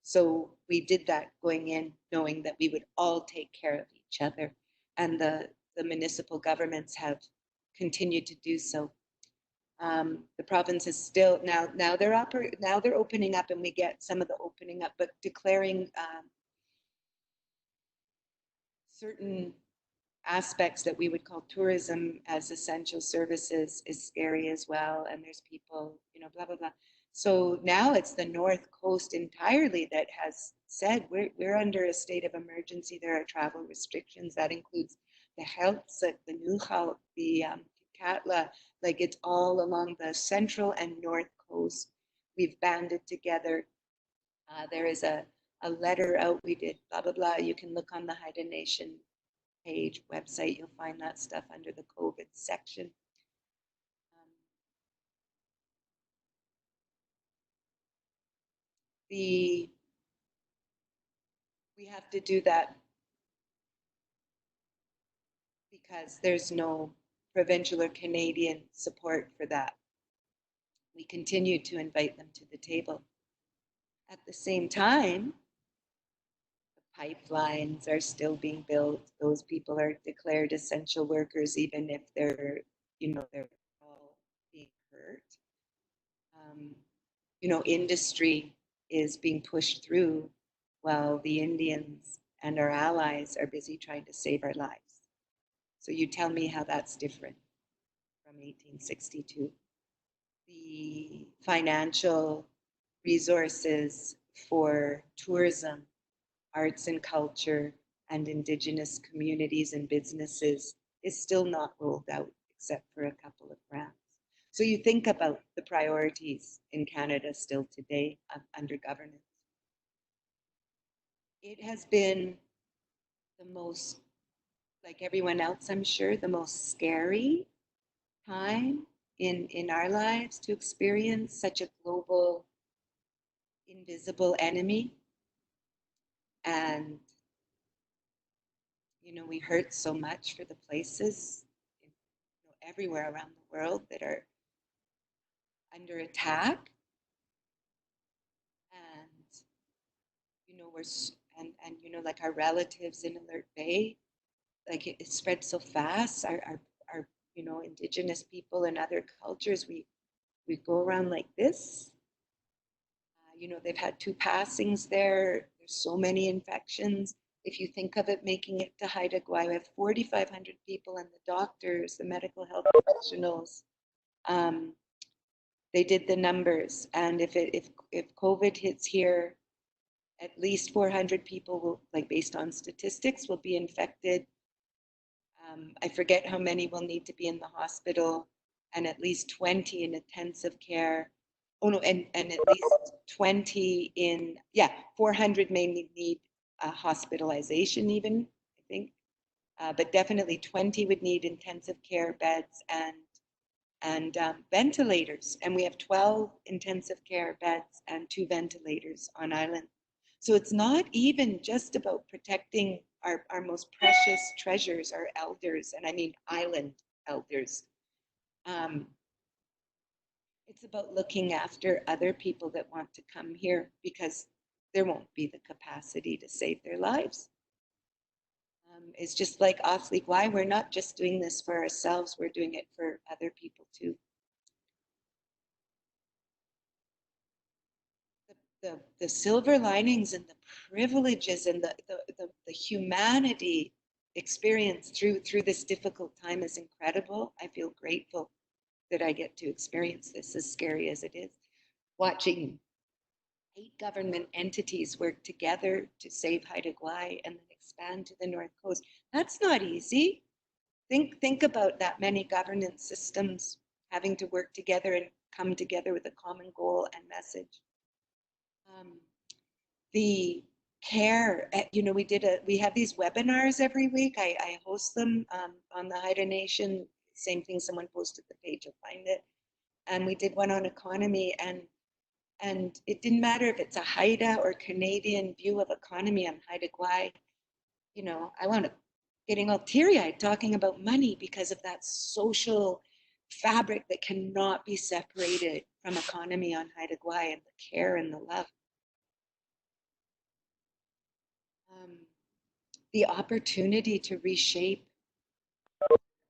So we did that going in, knowing that we would all take care of each other, and the municipal governments have continued to do so. The province is still now they're opening up, and we get some of the opening up, but declaring certain aspects that we would call tourism as essential services is scary as well. And there's people, blah, blah, blah. So now it's the North Coast entirely that has said we're under a state of emergency. There are travel restrictions. That includes the Heltzuk, the Nuchal, the Katla, like it's all along the central and north coast. We've banded together. There is a letter out we did, blah, blah, blah. You can look on the Haida Nation page, website. You'll find that stuff under the COVID section. We have to do that because there's no provincial or Canadian support for that. We continue to invite them to the table. At the same time, the pipelines are still being built. Those people are declared essential workers, even if they're all being hurt. Industry is being pushed through while the Indians and our allies are busy trying to save our lives. So you tell me how that's different from 1862. The financial resources for tourism, arts and culture, and Indigenous communities and businesses is still not rolled out except for a couple of grants. So you think about the priorities in Canada still today under governance. It has been the most, like everyone else, I'm sure, the most scary time in our lives to experience such a global, invisible enemy. And, we hurt so much for the places everywhere around the world that are under attack. And, like our relatives in Alert Bay, like it spread so fast. Our Indigenous people and other cultures, we go around like this. They've had 2 passings there. There's so many infections. If you think of it making it to Haida Gwaii, we have 4,500 people, and the doctors, the medical health professionals, they did the numbers. And if COVID hits here, at least 400 people will, like based on statistics, will be infected. I forget how many will need to be in the hospital, and at least 20 in intensive care. Oh no, and at least 20 in, 400 may need hospitalization even, I think. But definitely 20 would need intensive care beds and ventilators. And we have 12 intensive care beds and 2 ventilators on island. So it's not even just about protecting our most precious treasures, our elders, and I mean island elders. It's about looking after other people that want to come here because there won't be the capacity to save their lives. It's just like Awfully Gwaii, we're not just doing this for ourselves, we're doing it for other people too. The silver linings and the privileges and the humanity experienced through this difficult time is incredible. I feel grateful that I get to experience this, as scary as it is. Watching 8 government entities work together to save Haida Gwaii and then expand to the North Coast. That's not easy. Think about that many governance systems having to work together and come together with a common goal and message. The care, we have these webinars every week. I host them on the Haida Nation. Same thing, someone posted the page, you'll find it. And we did one on economy, and it didn't matter if it's a Haida or Canadian view of economy on Haida Gwaii. I wound up getting all teary-eyed talking about money because of that social fabric that cannot be separated from economy on Haida Gwaii, and the care and the love. The opportunity to reshape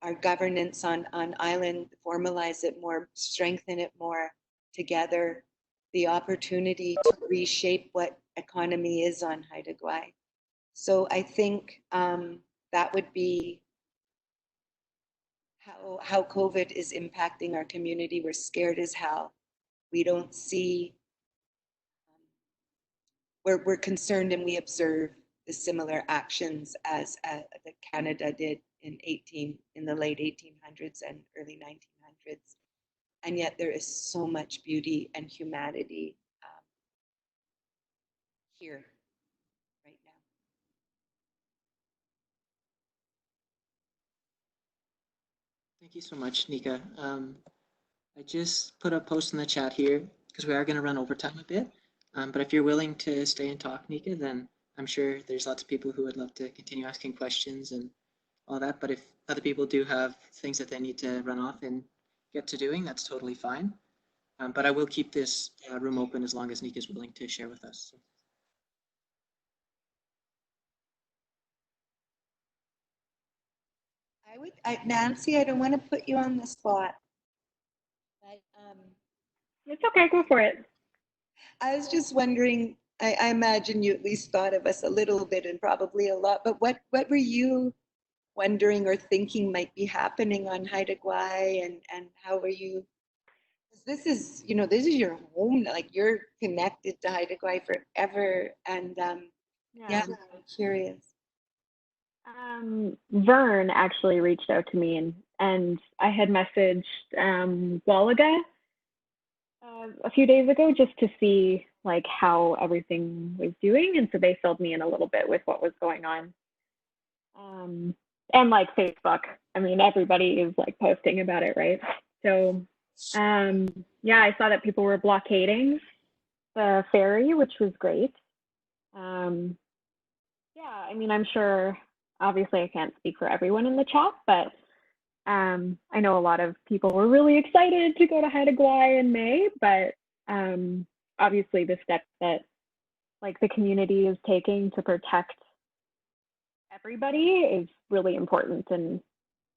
our governance on island, formalize it more, strengthen it more together, the opportunity to reshape what economy is on Haida Gwaii. So I think that would be how COVID is impacting our community. We're scared as hell. We don't see, we're concerned, and we observe the similar actions as that Canada did in the late 1800s and early 1900s, and yet there is so much beauty and humanity here right now. Thank you so much, Nika. I just put a post in the chat here because we are going to run overtime a bit. But if you're willing to stay and talk, Nika, then I'm sure there's lots of people who would love to continue asking questions and all that. But if other people do have things that they need to run off and get to doing, that's totally fine. But I will keep this room open as long as Nika is willing to share with us. So. Nancy, I don't want to put you on the spot, but it's okay, go for it. I was just wondering, I imagine you at least thought of us a little bit and probably a lot, but what were you wondering or thinking might be happening on Haida Gwaii, and how are you? This is, this is your home, like you're connected to Haida Gwaii forever, and yeah, I'm curious. Vern actually reached out to me, and I had messaged Walaga a few days ago just to see like how everything was doing, and so they filled me in a little bit with what was going on. And like Facebook, I mean, everybody is like posting about it, right? So yeah, I saw that people were blockading the ferry, which was great. Yeah, I mean, I'm sure, obviously I can't speak for everyone in the chat, but I know a lot of people were really excited to go to Haida Gwaii in May, but obviously the steps that like the community is taking to protect everybody is really important and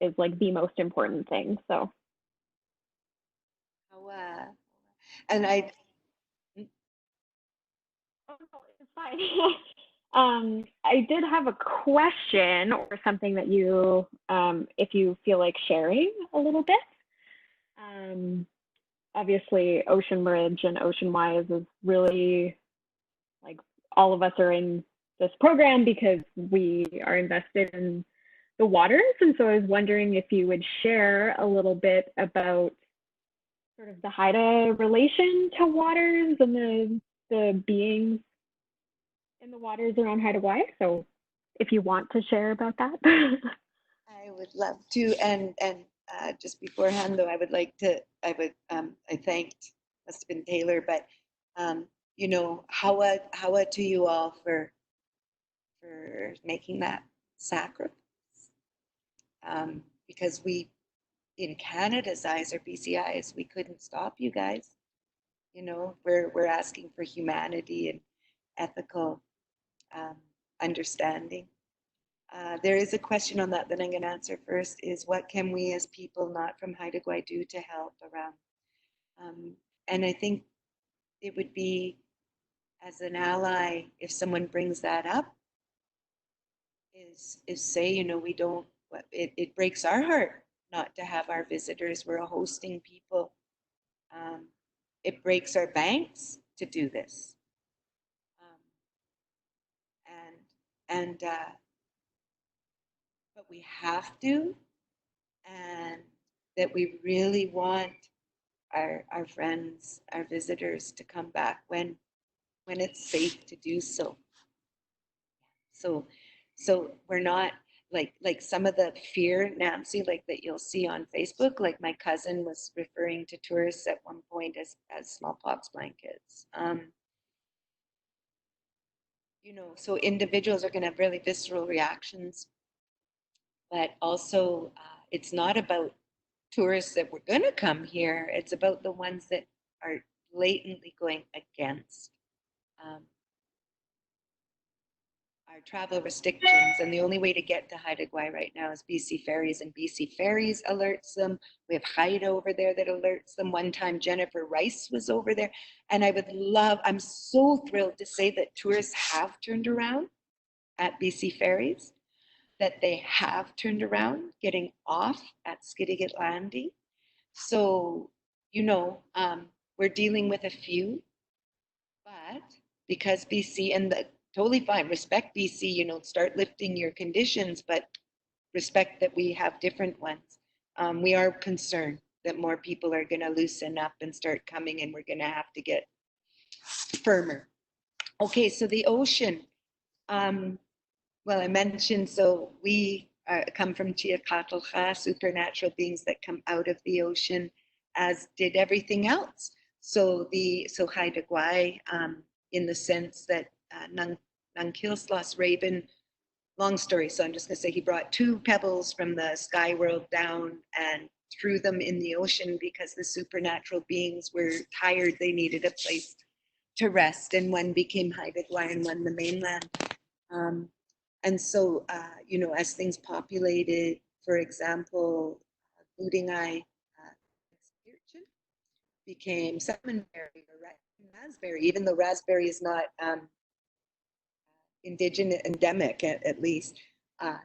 is like the most important thing. So. And I. Oh, it's fine. I did have a question or something that you, if you feel like sharing a little bit. Obviously, Ocean Bridge and Ocean Wise is really like all of us are in this program because we are invested in the waters. And so I was wondering if you would share a little bit about sort of the Haida relation to waters and the beings in the waters around Haida Gwaii. So if you want to share about that. I would love to. And just beforehand, though, I thanked, must have been Taylor, but Hawa to you all for making that sacrifice. Because we, in Canada's eyes or BC eyes, we couldn't stop you guys. We're asking for humanity and ethical understanding. There is a question on that I'm going to answer first, is what can we as people not from Haida Gwaii do to help around? And I think it would be, as an ally, if someone brings that up, is say, we don't, it breaks our heart not to have our visitors. We're a hosting people. It breaks our banks to do this. But we have to, and that we really want our friends, our visitors to come back when it's safe to do so. So we're not like some of the fear, Nancy, like that you'll see on Facebook. Like my cousin was referring to tourists at one point as smallpox blankets. So individuals are going to have really visceral reactions, but also it's not about tourists that were going to come here. It's about the ones that are blatantly going against our travel restrictions. And the only way to get to Haida Gwaii right now is BC Ferries, and BC Ferries alerts them. We have Haida over there that alerts them. One time Jennifer Rice was over there. And I'm so thrilled to say that tourists have turned around at BC Ferries, that they have turned around getting off at Skidegate Landing. So, we're dealing with a few, but because BC, and totally fine, respect BC, start lifting your conditions, but respect that we have different ones. We are concerned that more people are going to loosen up and start coming, and we're going to have to get firmer. Okay, so the ocean. Well, I mentioned, so we come from Chiakatalcha, supernatural beings that come out of the ocean, as did everything else. So Haida Gwaii, in the sense that Nang Kilslas Raven, long story, so I'm just going to say he brought 2 pebbles from the sky world down and threw them in the ocean because the supernatural beings were tired. They needed a place to rest, and one became Haida Gwaii and one the mainland. And so, as things populated, for example, Budingai became salmonberry or raspberry, even though raspberry is not indigenous, endemic at least,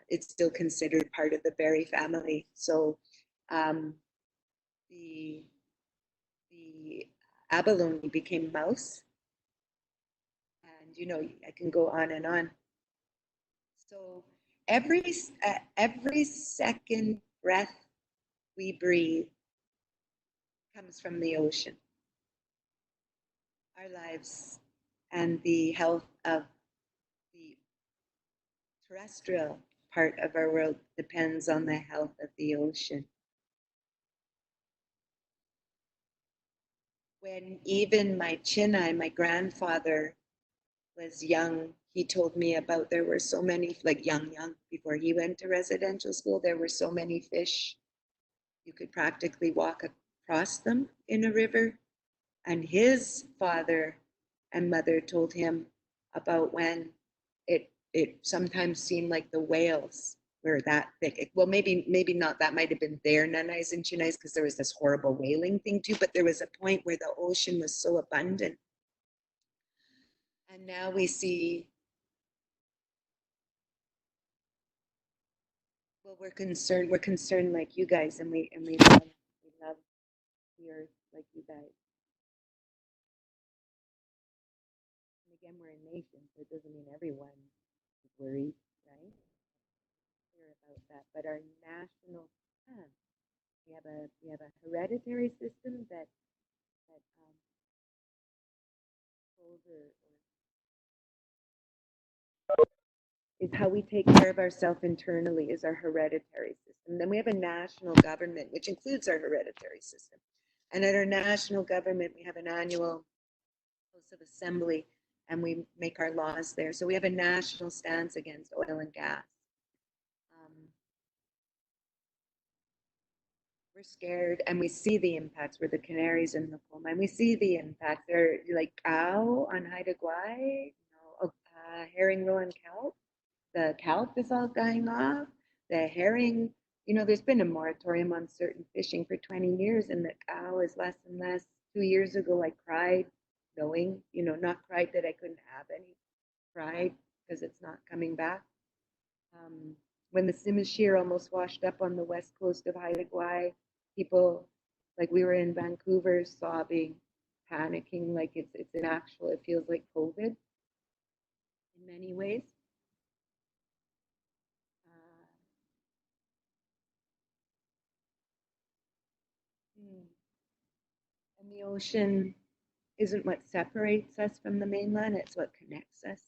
it's still considered part of the berry family. So the abalone became mouse, and I can go on and on. So every second breath we breathe comes from the ocean. Our lives and the health of the terrestrial part of our world depends on the health of the ocean. When even my Chinai, my grandfather, was young, he told me about, there were so many, like young, before he went to residential school, there were so many fish, you could practically walk across them in a river. And his father and mother told him about when it sometimes seemed like the whales were that thick. Well, maybe not. That might have been their nanais and chinais, because there was this horrible whaling thing too. But there was a point where the ocean was so abundant, and now we see. Well, we're concerned. We're concerned like you guys, and we love the earth like you guys. And again, we're a nation, so it doesn't mean everyone is worried, right? About that, but our national we have a hereditary system that is how we take care of ourselves internally, is our hereditary system. Then we have a national government, which includes our hereditary system. And at our national government, we have an annual House of Assembly, and we make our laws there. So we have a national stance against oil and gas. We're scared, and we see the impacts. We're the canaries in the coal mine. We see the impacts. They're like cow on Haida Gwaii, herring roe and kelp. The kelp is all dying off. The herring, there's been a moratorium on certain fishing for 20 years, and the cow is less and less. 2 years ago, I cried, knowing, not cried that I couldn't have any, cried because it's not coming back. When the Simishir almost washed up on the west coast of Haida Gwaii, people, like we were in Vancouver, sobbing, panicking, like it's an actual, it feels like COVID in many ways. And the ocean isn't what separates us from the mainland, it's what connects us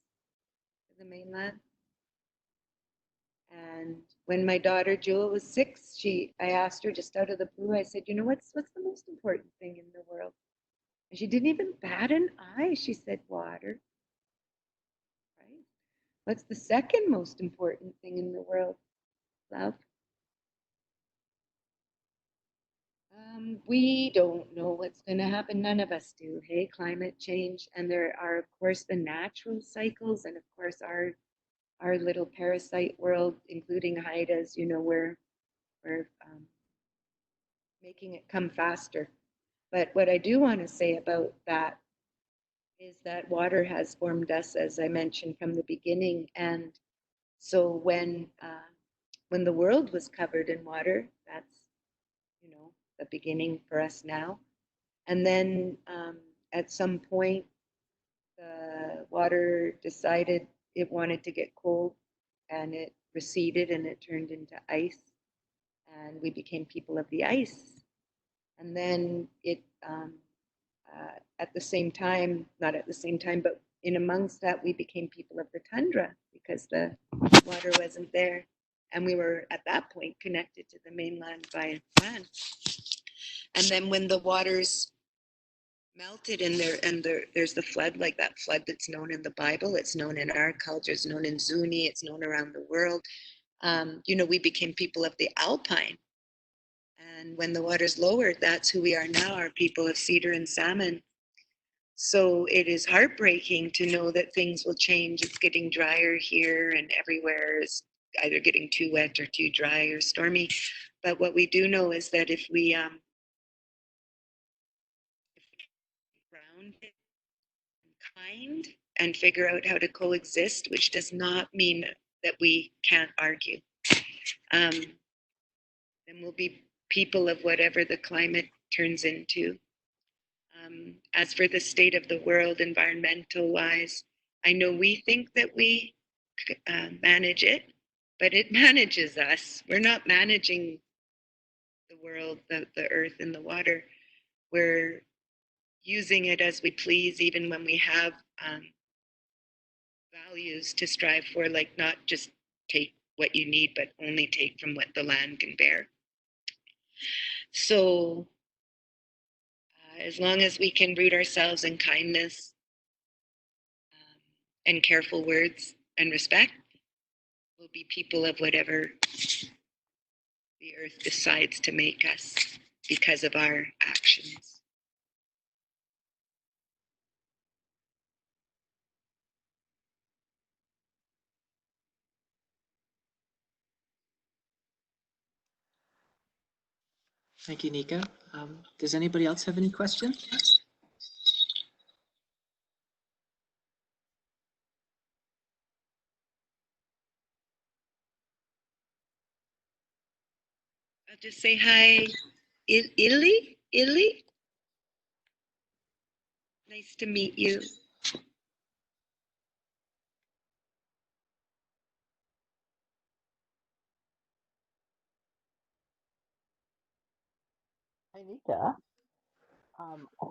to the mainland. And when my daughter Jewel was 6, I asked her just out of the blue, I said, what's the most important thing in the world? And she didn't even bat an eye. She said, water. Right? What's the second most important thing in the world? Love. We don't know what's going to happen. None of us do. Hey, climate change. And there are, of course, the natural cycles, and of course, our little parasite world, including Haida's, we're making it come faster. But what I do want to say about that is that water has formed us, as I mentioned from the beginning. And so when the world was covered in water, that's the beginning for us now. And then at some point, the water decided it wanted to get cold, and it receded and it turned into ice, and we became people of the ice. And then at the same time, not at the same time, but in amongst that, we became people of the tundra because the water wasn't there. And we were at that point connected to the mainland by land. And then when the waters melted there's the flood, like that flood that's known in the Bible, it's known in our culture, it's known in Zuni, it's known around the world. We became people of the alpine. And when the water's lowered, that's who we are now, our people of cedar and salmon. So it is heartbreaking to know that things will change. It's getting drier here, and everywhere is either getting too wet or too dry or stormy. But what we do know is that if we ground kind and figure out how to coexist, which does not mean that we can't argue, then we'll be people of whatever the climate turns into. As for the state of the world, environmental wise, I know we think that we manage it, but it manages us. We're not managing the world, the earth, and the water. We're using it as we please, even when we have values to strive for, like not just take what you need, but only take from what the land can bear. So as long as we can root ourselves in kindness and careful words and respect, we'll be people of whatever the earth decides to make us because of our actions. Thank you, Nika. Does anybody else have any questions? I'll just say hi, Illy. Nice to meet you. Hi, Nika.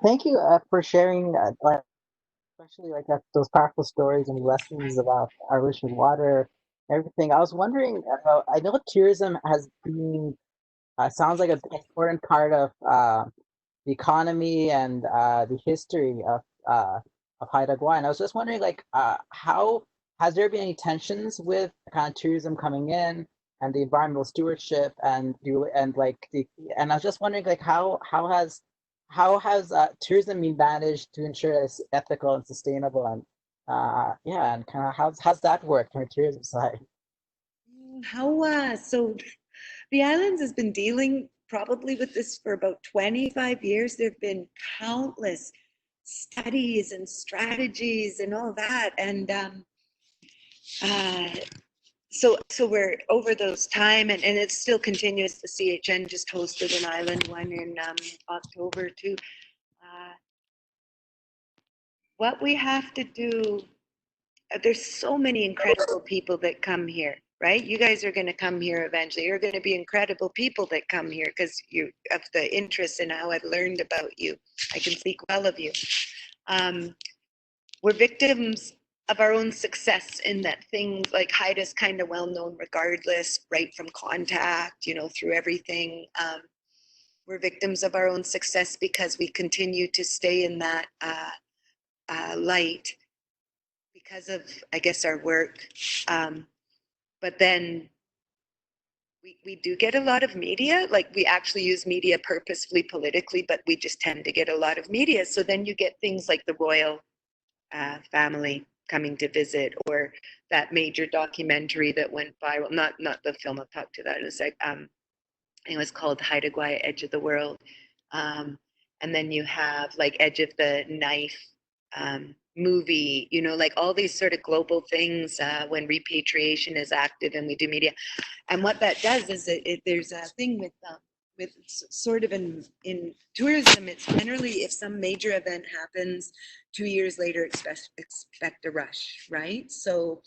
Thank you for sharing, especially like those powerful stories and lessons about our relationship with water, everything. I was wondering about. I know tourism has been sounds like an important part of the economy and the history of Haida. And I was just wondering, like, how has there been any tensions with kind of tourism coming in and the environmental stewardship and I was just wondering, like, how has tourism been managed to ensure that it's ethical and sustainable and and kind of how's that work from a tourism side? So the islands has been dealing probably with this for about 25 years. There have been countless studies and strategies and all that. And so we're over those time, and it still continues. The CHN just hosted an island one in October too. What we have to do, there's so many incredible people that come here, right? You guys are going to come here eventually. You're going to be incredible people that come here because you of the interest in how I've learned about you. I can speak well of you. We're victims of our own success in that things like Haida's kind of well known regardless, right from contact, through everything. We're victims of our own success because we continue to stay in that light because of, I guess, our work. But then we do get a lot of media, like we actually use media purposefully politically, but we just tend to get a lot of media. So then you get things like the royal family coming to visit, or that major documentary that went viral, not the film, I'll talk to that in a sec. It was called Haida, Edge of the World. And then you have like Edge of the Knife movie, like all these sort of global things when repatriation is active and we do media. And what that does is there's a thing with sort of in tourism, it's generally if some major event happens 2 years later, expect a rush, right? So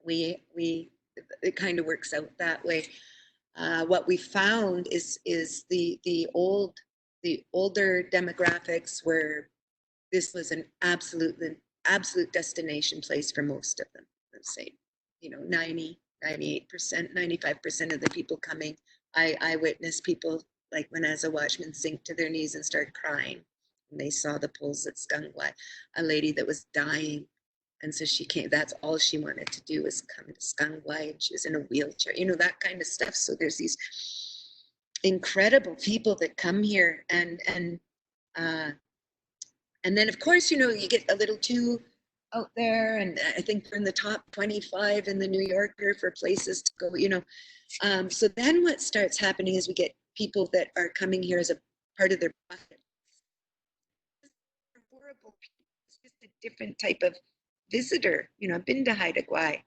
it kind of works out that way. What we found is the older demographics where this was an absolute destination place for most of them. Let's say, 90, 98%, 95% of the people coming. I witnessed people, like when as a watchman, sink to their knees and start crying when they saw the pools at Skungwai. A lady that was dying, and so she came. That's all she wanted to do was come to Skungwai, and she was in a wheelchair. That kind of stuff. So there's these incredible people that come here, and then of course you get a little too out there, and I think we're in the top 25 in the New Yorker for places to go. So then what starts happening is we get people that are coming here as a part of their bucket. Horrible people. It's just a different type of visitor. I've been to Haida Gwaii.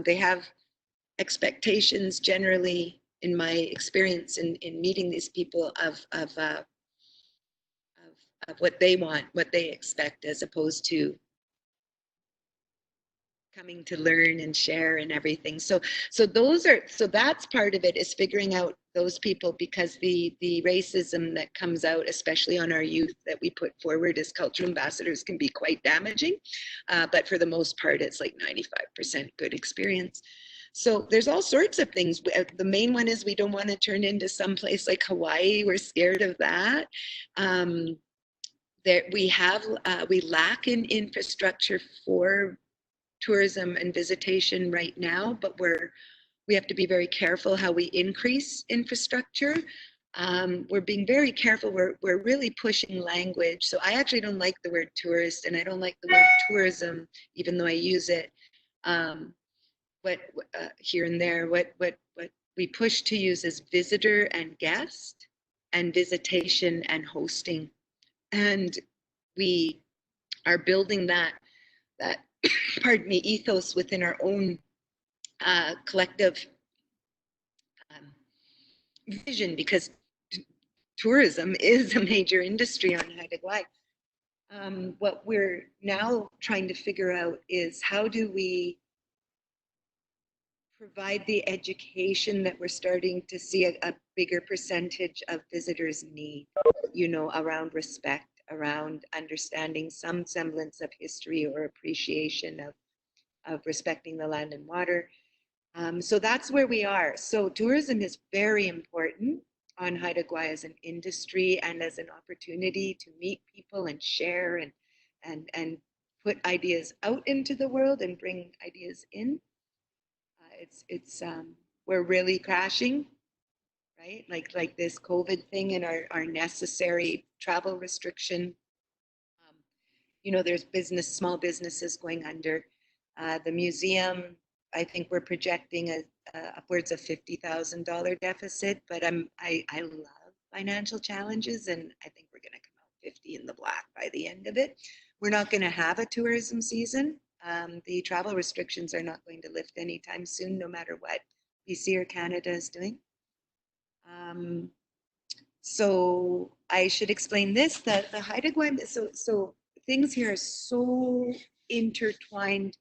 They have expectations generally, in my experience in meeting these people, of what they want, what they expect, as opposed to coming to learn and share and everything. So that's part of it, is figuring out those people, because the racism that comes out, especially on our youth that we put forward as cultural ambassadors, can be quite damaging. But for the most part, it's like 95% good experience. So there's all sorts of things. The main one is we don't want to turn into some place like Hawaii. We're scared of that. We lack in infrastructure for tourism and visitation right now, but we have to be very careful how we increase infrastructure. We're being very careful. We're really pushing language. So I actually don't like the word tourist, and I don't like the word tourism, even though I use it here and there. What we push to use is visitor and guest, and visitation and hosting, and we are building that pardon me, ethos within our own collective vision, because tourism is a major industry on Haida Gwaii. What we're now trying to figure out is, how do we provide the education that we're starting to see a bigger percentage of visitors need, around respect, around understanding some semblance of history or appreciation of respecting the land and water. So that's where we are. So tourism is very important on Haida Gwaii as an industry and as an opportunity to meet people and share and put ideas out into the world and bring ideas in. We're really crashing, right? Like this COVID thing and our necessary travel restriction. There's small businesses going under. The museum, I think we're projecting upwards of $50,000 deficit, but I love financial challenges, and I think we're going to come out 50 in the black by the end of it. We're not going to have a tourism season. The travel restrictions are not going to lift anytime soon, no matter what BC or Canada is doing. So I should explain this, that the Haida Gwaii, so things here are so intertwined.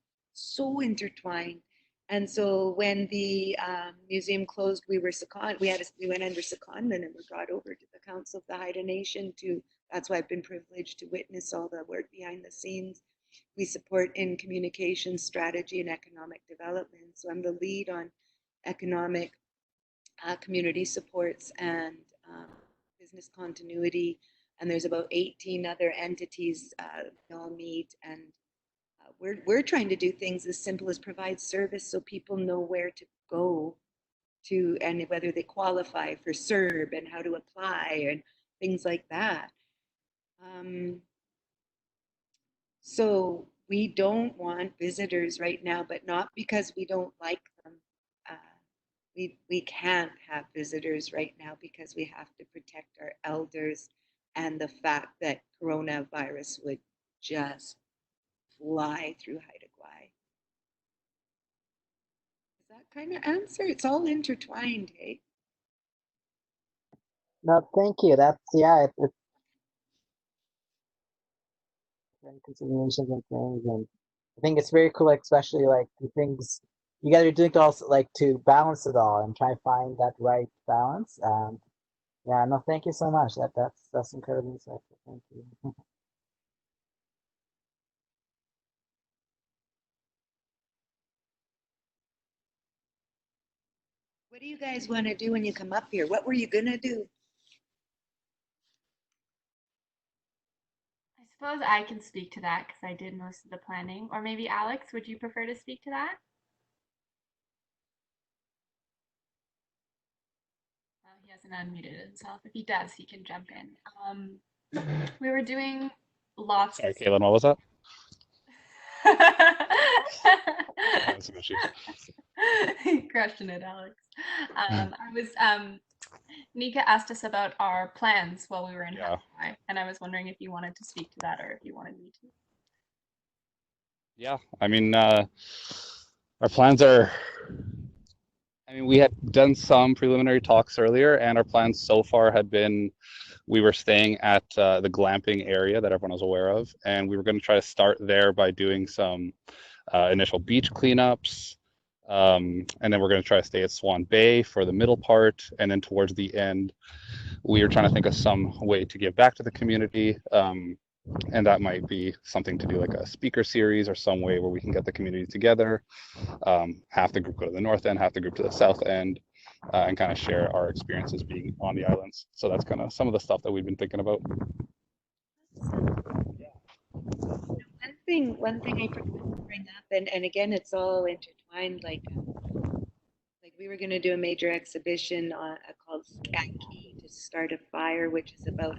And so when the museum closed, we went under secondment and were brought over to the Council of the Haida Nation that's why I've been privileged to witness all the work behind the scenes. We support in communication, strategy, and economic development. So I'm the lead on economic community supports and business continuity. And there's about 18 other entities we all meet, and we're trying to do things as simple as provide service so people know where to go to and whether they qualify for CERB and how to apply and things like that. So we don't want visitors right now, but not because we don't like them. We can't have visitors right now because we have to protect our elders and the fact that coronavirus would just fly through Haida Gwaii. Does that kind of answer? It's all intertwined, hey? No, thank you. That's it's considerations and things, and I think it's very cool, especially like the things you guys are doing to also like to balance it all and try to find that right balance. Yeah, no, thank you so much. That's incredibly insightful. Thank you. What do you guys want to do when you come up here? What were you gonna do? I suppose I can speak to that because I did most of the planning. Or maybe Alex, would you prefer to speak to that? He hasn't unmuted himself. If he does, he can jump in. We were doing lots Sorry, of Caitlin, what was that? That's an issue. crushing it, Alex. Nika asked us about our plans while we were in Yeah. Hawaii, and I was wondering if you wanted to speak to that or if you wanted me to. Yeah, I mean, our plans are, I mean, we had done some preliminary talks earlier, and our plans so far had been we were staying at the glamping area that everyone was aware of, and we were going to try to start there by doing some initial beach cleanups. And then we're going to try to stay at Swan Bay for the middle part. And then towards the end, we are trying to think of some way to give back to the community. And that might be something to do like a speaker series or some way where we can get the community together. Half the group go to the north end, half the group to the south end, and kind of share our experiences being on the islands. So that's kind of some of the stuff that we've been thinking about. One thing I forgot to bring up, and again, it's all intertwined. Like we were going to do a major exhibition called Skanky to start a fire, which is about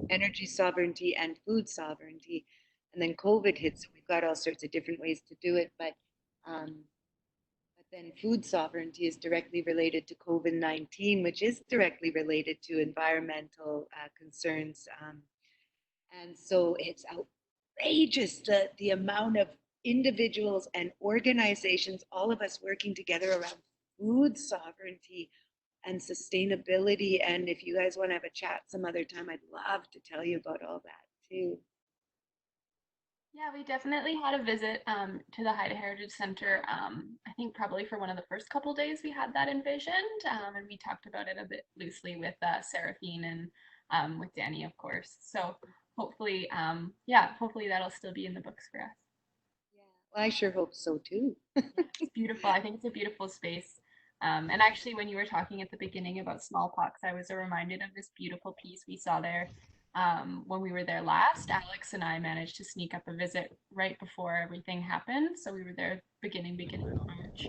energy sovereignty and food sovereignty. And then COVID hit, so we've got all sorts of different ways to do it. But then food sovereignty is directly related to COVID-19, which is directly related to environmental concerns. And so it's outrageous the amount of individuals and organizations, all of us working together around food sovereignty and sustainability. And if you guys want to have a chat some other time, I'd love to tell you about all that too. Yeah, we definitely had a visit to the Haida Heritage Center. I think probably for one of the first couple days we had that envisioned, and we talked about it a bit loosely with Seraphine and with Danny, of course. So hopefully, yeah, hopefully that'll still be in the books for us. Yeah, well, I sure hope so too. It's beautiful. I think it's a beautiful space. And actually, when you were talking at the beginning about smallpox, I was reminded of this beautiful piece we saw there when we were there last. Alex and I managed to sneak up a visit right before everything happened. So we were there beginning of March.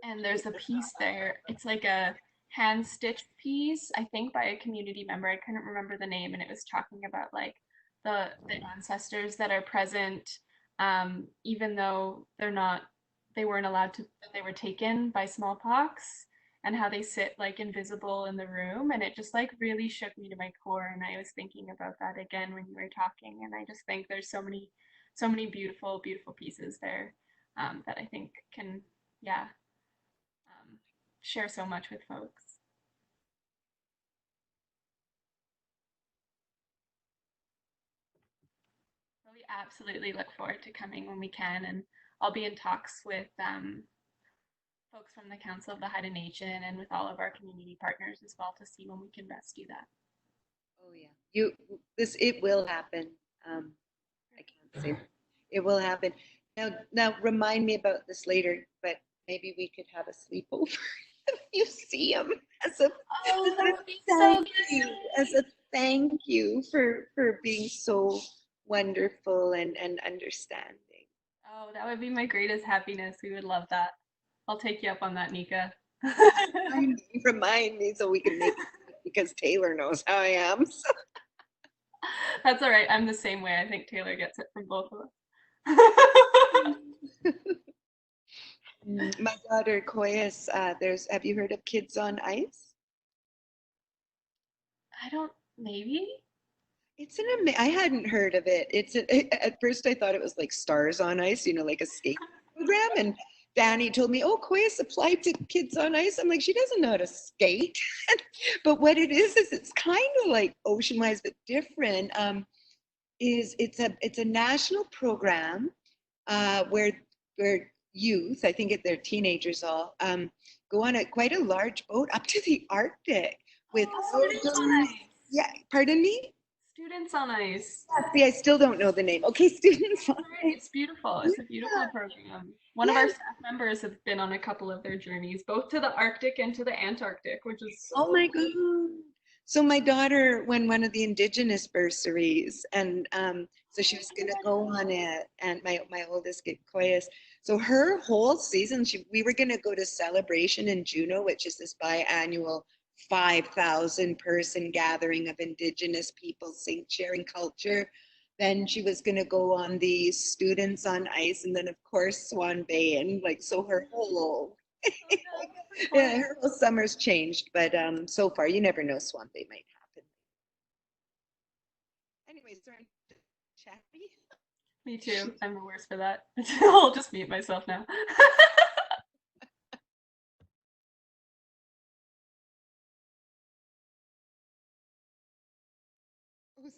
And there's a piece there. It's like a hand stitched piece, I think by a community member. I couldn't remember the name, and it was talking about like the ancestors that are present, even though they weren't allowed to, they were taken by smallpox, and how they sit like invisible in the room. And it just like really shook me to my core. And I was thinking about that again when you were talking. And I just think there's so many beautiful, beautiful pieces there that I think can, yeah, share so much with folks. So we absolutely look forward to coming when we can, and I'll be in talks with folks from the Council of the Haida Nation and with all of our community partners as well to see when we can best do that. Oh yeah, it will happen. I can't say it will happen. Now remind me about this later, but maybe we could have a sleepover in the museum as a thank you for being so wonderful and understanding. Oh, that would be my greatest happiness. We would love that. I'll take you up on that, Nika. Remind me so we can make it because Taylor knows how I am. So. That's all right. I'm the same way. I think Taylor gets it from both of us. My daughter Koyas, have you heard of Kids on Ice? I don't, maybe. It's I hadn't heard of it. At first I thought it was like Stars on Ice, like a skate program. And Danny told me, oh, Koyas applied to Kids on Ice. I'm like, she doesn't know how to skate. But what it is it's kind of like Ocean Wise, but different. It's a national program where where youth, I think they're teenagers all, go on quite a large boat up to the Arctic with Students on Ice. yeah, pardon me? Students on Ice. See, I still don't know the name. Okay, Students on Ice. It's beautiful. It's a beautiful program. One of our staff members have been on a couple of their journeys, both to the Arctic and to the Antarctic, which is so Oh my God. So my daughter won one of the Indigenous bursaries, and so she was going to go on it. And my oldest kid, Koyas. So her whole season, we were going to go to Celebration in Juneau, which is this biannual 5,000 person gathering of Indigenous people sharing culture. Then she was going to go on the Students on Ice, and then of course Swan Bay, and like so her whole yeah, her whole summer's changed, but so far you never know, Swamp Bay might happen. Anyways, sorry, chatty. Me too. I'm the worst for that. I'll just mute myself now.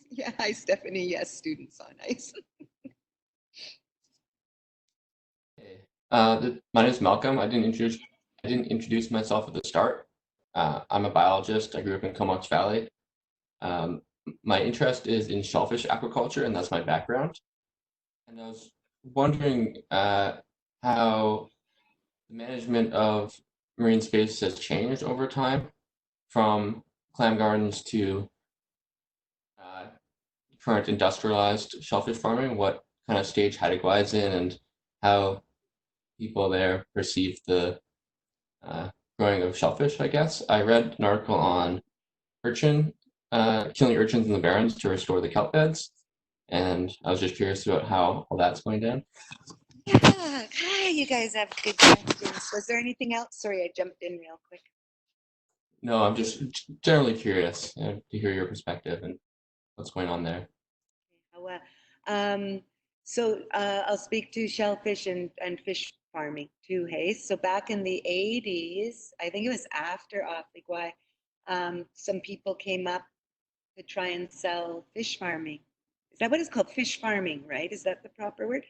Yeah, hi Stephanie. Yes, Students on Ice. My name is Malcolm. I didn't introduce myself at the start. I'm a biologist. I grew up in Comox Valley. My interest is in shellfish aquaculture, and that's my background. And I was wondering how the management of marine space has changed over time, from clam gardens to current industrialized shellfish farming. What kind of stage Haida Gwaii is in, and how people there perceive the growing of shellfish, I guess. I read an article on killing urchins in the barrens to restore the kelp beds, and I was just curious about how all that's going down. Yeah, hi, you guys have good questions. Was there anything else? Sorry, I jumped in real quick. No, I'm just generally curious to hear your perspective and what's going on there. So I'll speak to shellfish and fish farming too, hey? So back in the 80s, I think it was after Awfully Gwaii, some people came up to try and sell fish farming. Is that what it's called? Fish farming, right? Is that the proper word?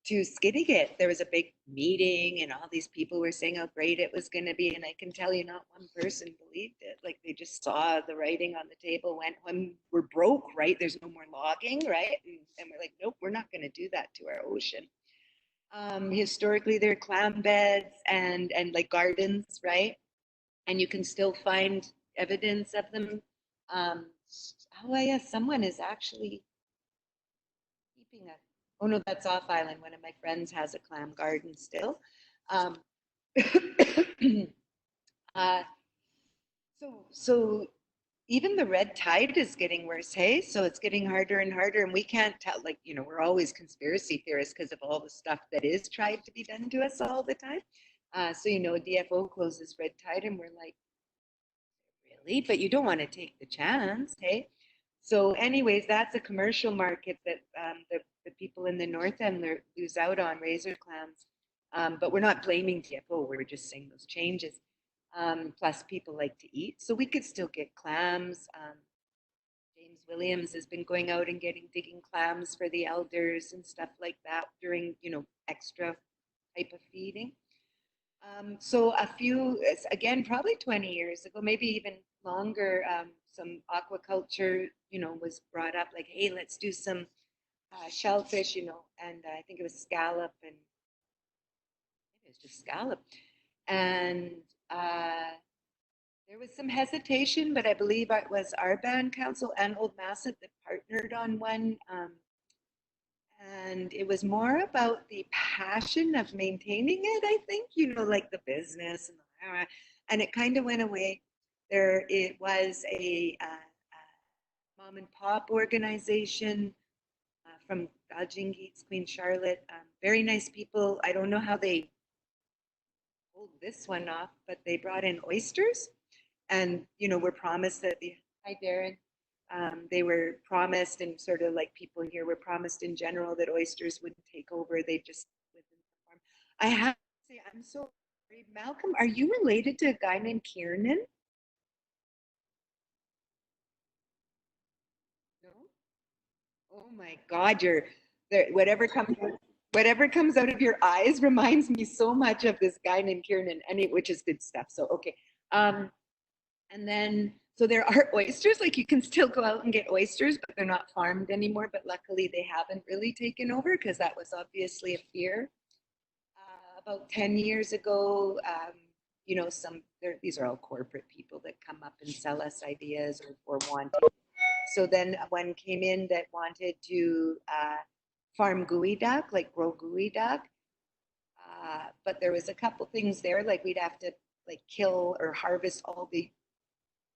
To Skidegate. There was a big meeting and all these people were saying how great it was going to be. And I can tell you not one person believed it. Like they just saw the writing on the table when we're broke, right? There's no more logging, right? And we're like, nope, we're not going to do that to our ocean. Historically, there are clam beds and like gardens, right? And you can still find evidence of them. Oh, yeah, someone is actually keeping a, oh no, that's off island. One of my friends has a clam garden still. So even the red tide is getting worse, hey? So it's getting harder and harder, and we can't tell, like, we're always conspiracy theorists because of all the stuff that is tried to be done to us all the time. So, DFO closes red tide, and we're like, really? But you don't want to take the chance, hey? So anyways, that's a commercial market that the people in the North End lose out on, razor clams. But we're not blaming TFO, we're just saying those changes. Plus people like to eat, so we could still get clams. James Williams has been going out and digging clams for the elders and stuff like that during, extra type of feeding. So a few, again, probably 20 years ago, maybe even longer, some aquaculture, was brought up like, hey, let's do some shellfish, and I think it was scallop, and it was just scallop. And there was some hesitation, but I believe it was our band council and Old Masset that partnered on one. And it was more about the passion of maintaining it, I think, like the business and it kind of went away. It was a mom and pop organization from Gates, Queen Charlotte. Very nice people. I don't know how they pulled this one off, but they brought in oysters, and were promised that hi Darren. They were promised, and sort of like people here were promised in general, that oysters wouldn't take over. They just within the farm. I have to say, I'm so sorry, Malcolm. Are you related to a guy named Kiernan? No. Oh my God, you're there. Whatever whatever comes out of your eyes reminds me so much of this guy named Kieran, which is good stuff. So, okay. And then, so there are oysters, like you can still go out and get oysters, but they're not farmed anymore. But luckily they haven't really taken over because that was obviously a fear. About 10 years ago, you know, these are all corporate people that come up and sell us ideas or want. So then one came in that wanted to farm gooey duck, like grow gooey duck. But there was a couple things there, like we'd have to like kill or harvest all the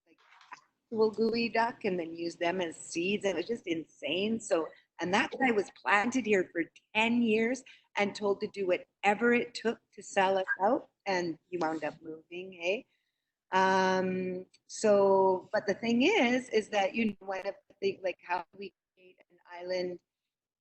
like actual gooey duck and then use them as seeds. And it was just insane. So, and that guy was planted here for 10 years and told to do whatever it took to sell us out. And he wound up moving, hey? So, but the thing is that, you know, one of the things, like how we create an island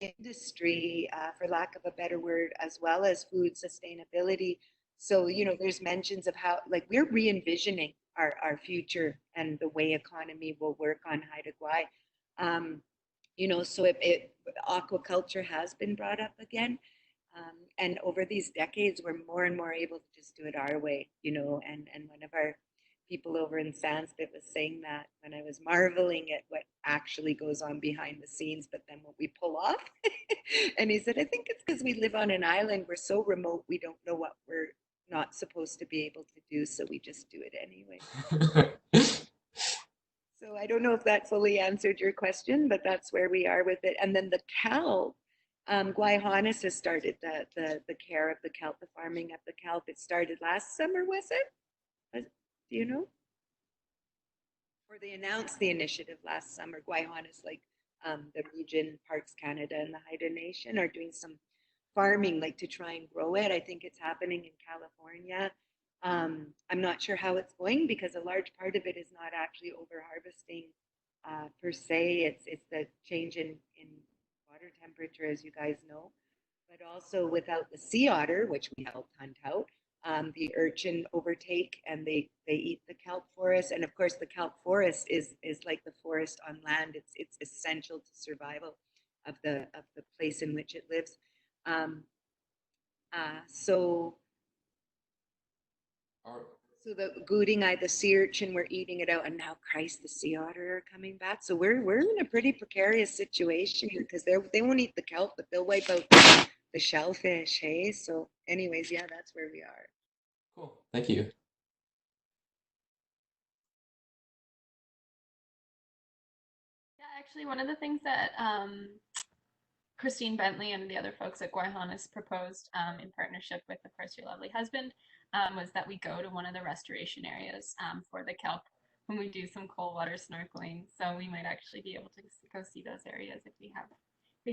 industry, for lack of a better word, as well as food sustainability. So, you know, there's mentions of how, like, we're re-envisioning our future and the way economy will work on Haida Gwaii. You know, so aquaculture has been brought up again. And over these decades, we're more and more able to just do it our way, you know, and one of our people over in Sanskrit was saying that when I was marveling at what actually goes on behind the scenes, but then what we pull off. And he said, I think it's because we live on an island. We're so remote, we don't know what we're not supposed to be able to do. So we just do it anyway. So I don't know if that fully answered your question, but that's where we are with it. And then the kelp, Guayhanas has started the care of the kelp, the farming of the kelp. It started last summer, was it? Do you know? Or they announced the initiative last summer. Guayhanas, like the region, Parks Canada and the Haida Nation are doing some farming, like to try and grow it. I think it's happening in California. I'm not sure how it's going because a large part of it is not actually over harvesting per se. It's the change in water temperature, as you guys know, but also without the sea otter, which we helped hunt out. The urchin overtake and they eat the kelp forest. And of course, the kelp forest is like the forest on land. It's essential to survival of the place in which it lives. So the Gooding-eye, the sea urchin, we're eating it out, and now Christ, the sea otter are coming back. So we're in a pretty precarious situation here because they won't eat the kelp, but they'll wipe out the shellfish. Hey, so anyways, yeah, that's where we are. Cool. Thank you. Yeah, actually, one of the things that Christine Bentley and the other folks at Guayhanas proposed in partnership with, of course, your lovely husband, was that we go to one of the restoration areas for the kelp when we do some cold water snorkeling. So we might actually be able to go see those areas if we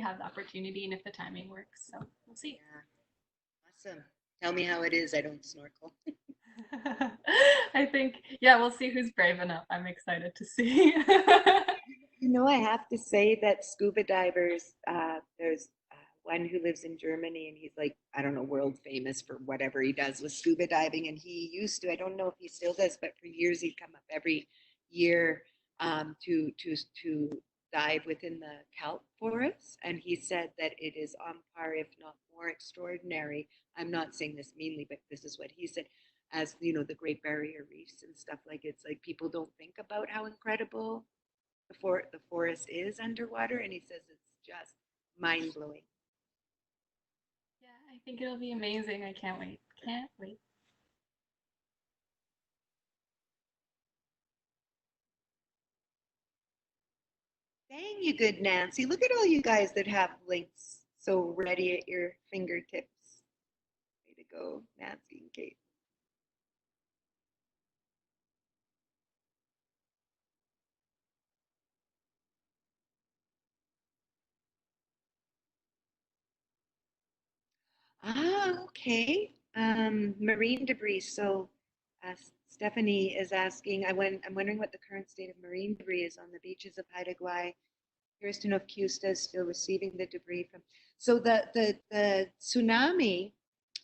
have the opportunity and if the timing works. So we'll see. Yeah. Awesome. Tell me how it is. I don't snorkel. I think, yeah, we'll see who's brave enough. I'm excited to see. You know, I have to say that scuba divers, there's one who lives in Germany and he's like, I don't know, world famous for whatever he does with scuba diving. And he used to, I don't know if he still does, but for years he'd come up every year to dive within the kelp forests. And he said that it is on par, if not more extraordinary. I'm not saying this meanly, but this is what he said, as you know, the Great Barrier Reefs and stuff. Like, it's like people don't think about how incredible the forest is underwater, and he says it's just mind blowing. Yeah, I think it'll be amazing. I can't wait. Can't wait. Dang, you good, Nancy. Look at all you guys that have links so ready at your fingertips. Way to go, Nancy and Kate. Okay. Marine debris. So Stephanie is asking, I'm wondering what the current state of marine debris is on the beaches of Haida Gwaii. Curious to know if Custa is still receiving the debris from. So the tsunami,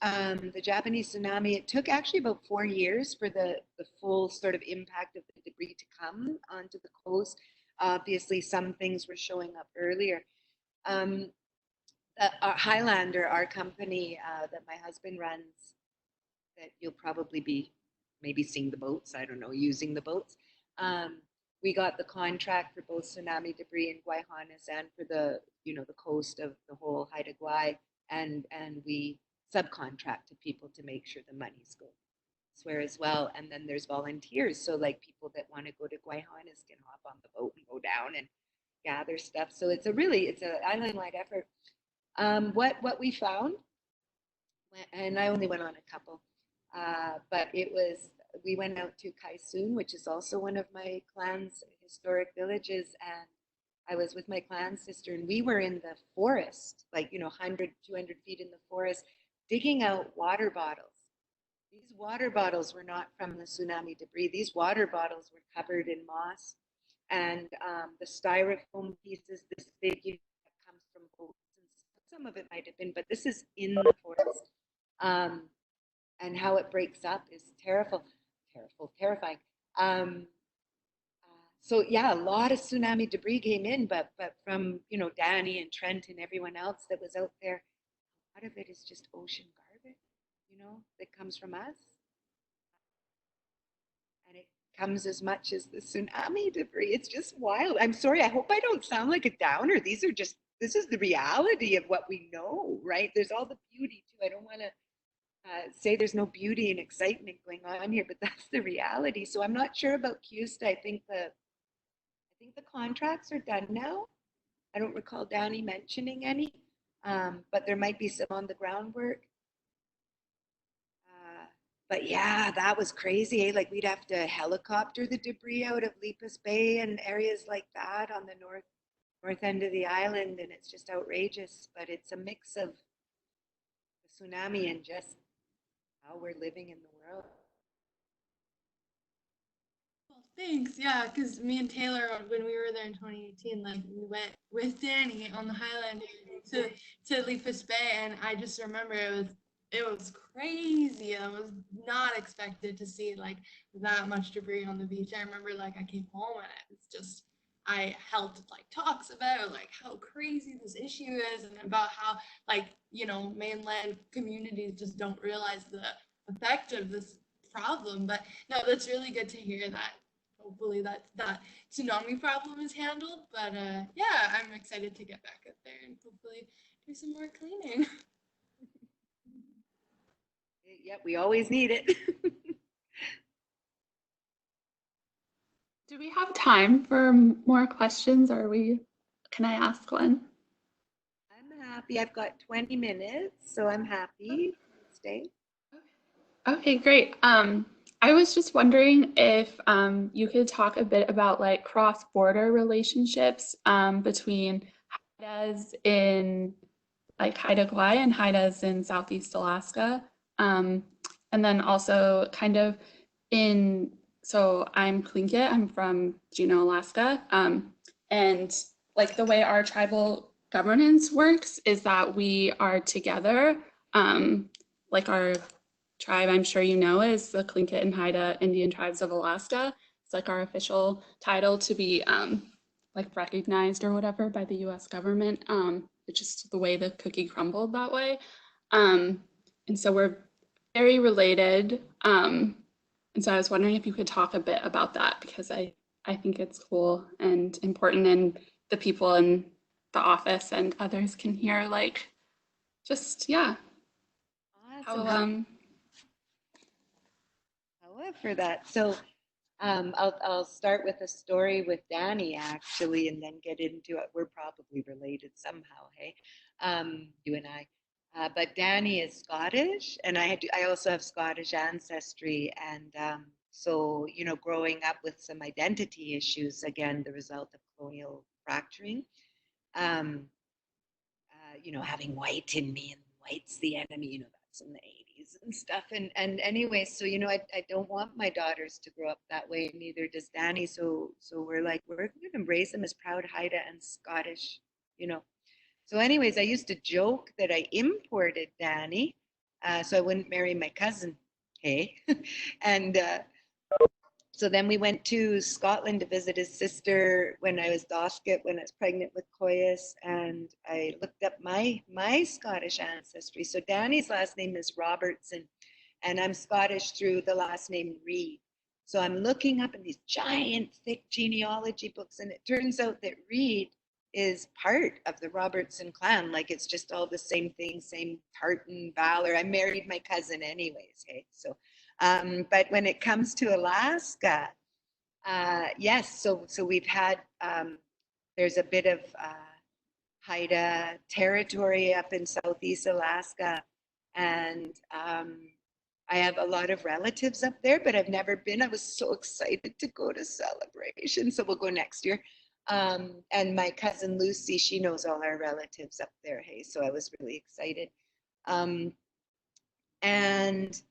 the Japanese tsunami, it took actually about 4 years for the full sort of impact of the debris to come onto the coast. Obviously, some things were showing up earlier. Our Highlander, our company that my husband runs, that you'll probably be maybe seeing the boats, I don't know, using the boats. We got the contract for both tsunami debris in Guayhanas and for the, the coast of the whole Haida Gwaii, and we subcontract to people to make sure the money's go elsewhere as well. And then there's volunteers, so like people that want to go to Guayhanas can hop on the boat and go down and gather stuff. So it's an island-wide effort. What we found, and I only went on a couple, but we went out to Kaisun, which is also one of my clan's historic villages, and I was with my clan sister, and we were in the forest, like, 100, 200 feet in the forest, digging out water bottles. These water bottles were not from the tsunami debris. These water bottles were covered in moss, and the styrofoam pieces, this big, that comes from boats, and some of it might have been, but this is in the forest. And how it breaks up is terrifying. So yeah, a lot of tsunami debris came in, but from Danny and Trent and everyone else that was out there, a lot of it is just ocean garbage, that comes from us, and it comes as much as the tsunami debris. It's just wild. I'm sorry. I hope I don't sound like a downer. This is the reality of what we know, right? There's all the beauty too. I don't want to say there's no beauty and excitement going on here, but that's the reality. So I'm not sure about Cuesta. I think the contracts are done now. I don't recall Danny mentioning any, but there might be some on the groundwork. But yeah, that was crazy. Like we'd have to helicopter the debris out of Lipas Bay and areas like that on the north end of the island, and it's just outrageous. But it's a mix of the tsunami and just how we're living in the world. Well, thanks. Yeah, because me and Taylor, when we were there in 2018, like we went with Danny on the Highlander to Lipas Bay, and I just remember it was crazy. I was not expected to see like that much debris on the beach. I remember like I came home and it's just I helped like talks about like how crazy this issue is and about how like mainland communities just don't realize the effect of this problem. But no, that's really good to hear that. Hopefully that tsunami problem is handled. But yeah, I'm excited to get back up there and hopefully do some more cleaning. Yep, we always need it. Do we have time for more questions, or can I ask one? I'm happy. I've got 20 minutes, so I'm happy. Stay. Okay, great. I was just wondering if you could talk a bit about like cross-border relationships between Haidas in like Haida Gwaii and Haidas in Southeast Alaska. And then also kind of so I'm Tlingit, I'm from Juneau, Alaska. And like the way our tribal governance works is that we are together. Like our tribe, I'm sure you know, is the Tlingit and Haida Indian Tribes of Alaska. It's like our official title to be like recognized or whatever by the US government. It's just the way the cookie crumbled that way. And so we're very related. And so I was wondering if you could talk a bit about that, because I think it's cool and important, and the people in the office and others can hear like just Awesome. For that. So I'll start with a story with Danny actually, and then get into it. We're probably related somehow, hey, you and I. But Danny is Scottish, and I also have Scottish ancestry, and so growing up with some identity issues, again, the result of colonial fracturing. Having white in me, and white's the enemy. That's in the 80s and stuff. And anyway, so I don't want my daughters to grow up that way. Neither does Danny. So we're going to embrace them as proud Haida and Scottish. So anyways, I used to joke that I imported Danny, so I wouldn't marry my cousin. Hey, and So then we went to Scotland to visit his sister when I was Dosket, when I was pregnant with Koyas, and I looked up my Scottish ancestry. So Danny's last name is Robertson, and I'm Scottish through the last name Reed. So I'm looking up in these giant, thick genealogy books, and it turns out that Reed is part of the Robertson clan. Like it's just all the same thing, same Tartan, Valor. I married my cousin anyways, hey? So, but when it comes to Alaska, yes, so we've had, there's a bit of Haida territory up in Southeast Alaska, and I have a lot of relatives up there, but I've never been. I was so excited to go to Celebration, so we'll go next year. And my cousin Lucy, she knows all our relatives up there, hey, so I was really excited. And,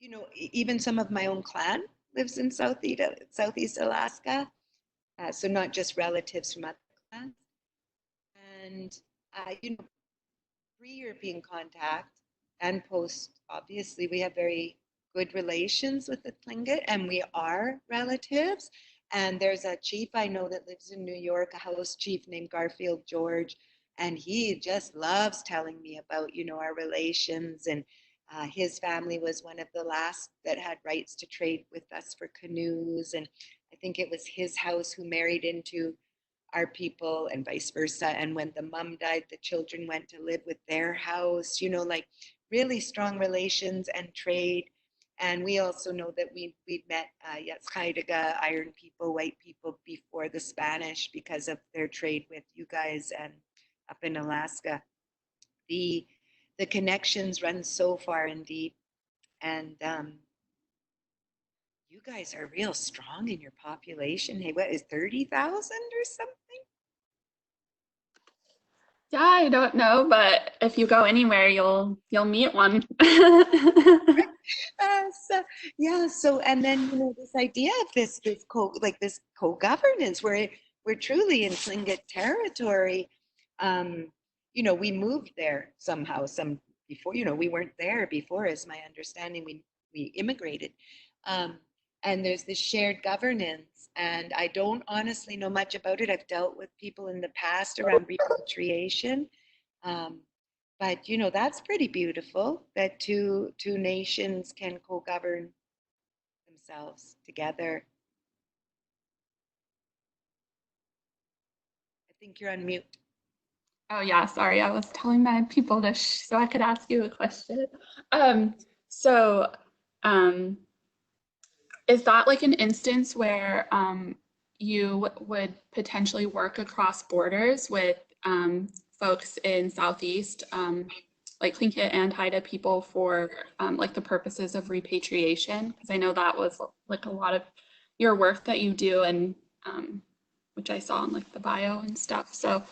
you know, even some of my own clan lives in Southeast Alaska, so not just relatives from other clans. And, you know, pre-European contact and post, obviously, we have very good relations with the Tlingit, and we are relatives. And there's a chief I know that lives in New York, a house chief named Garfield George, and he just loves telling me about, you know, our relations. And his family was one of the last that had rights to trade with us for canoes. And I think it was his house who married into our people and vice versa. And when the mom died, the children went to live with their house, you know, like really strong relations and trade. And we also know that we'd met Haida, Iron people, white people before the Spanish because of their trade with you guys and up in Alaska. The connections run so far and deep. And you guys are real strong in your population. Hey, what is 30,000 or something? Yeah, I don't know, but if you go anywhere, you'll meet one. Yeah, so and then you know this idea of this co-governance where we're truly in Tlingit territory. You know, we moved there somehow, some before, you know, we weren't there before, is my understanding. We immigrated. And there's this shared governance, and I don't honestly know much about it. I've dealt with people in the past around repatriation. But you know, that's pretty beautiful that two nations can co-govern themselves together. I think you're on mute. Oh yeah, sorry. I was telling my people to so I could ask you a question. So is that like an instance where you would potentially work across borders with folks in Southeast, like Tlingit and Haida people for like the purposes of repatriation? Because I know that was like a lot of your work that you do, and which I saw in like the bio and stuff. So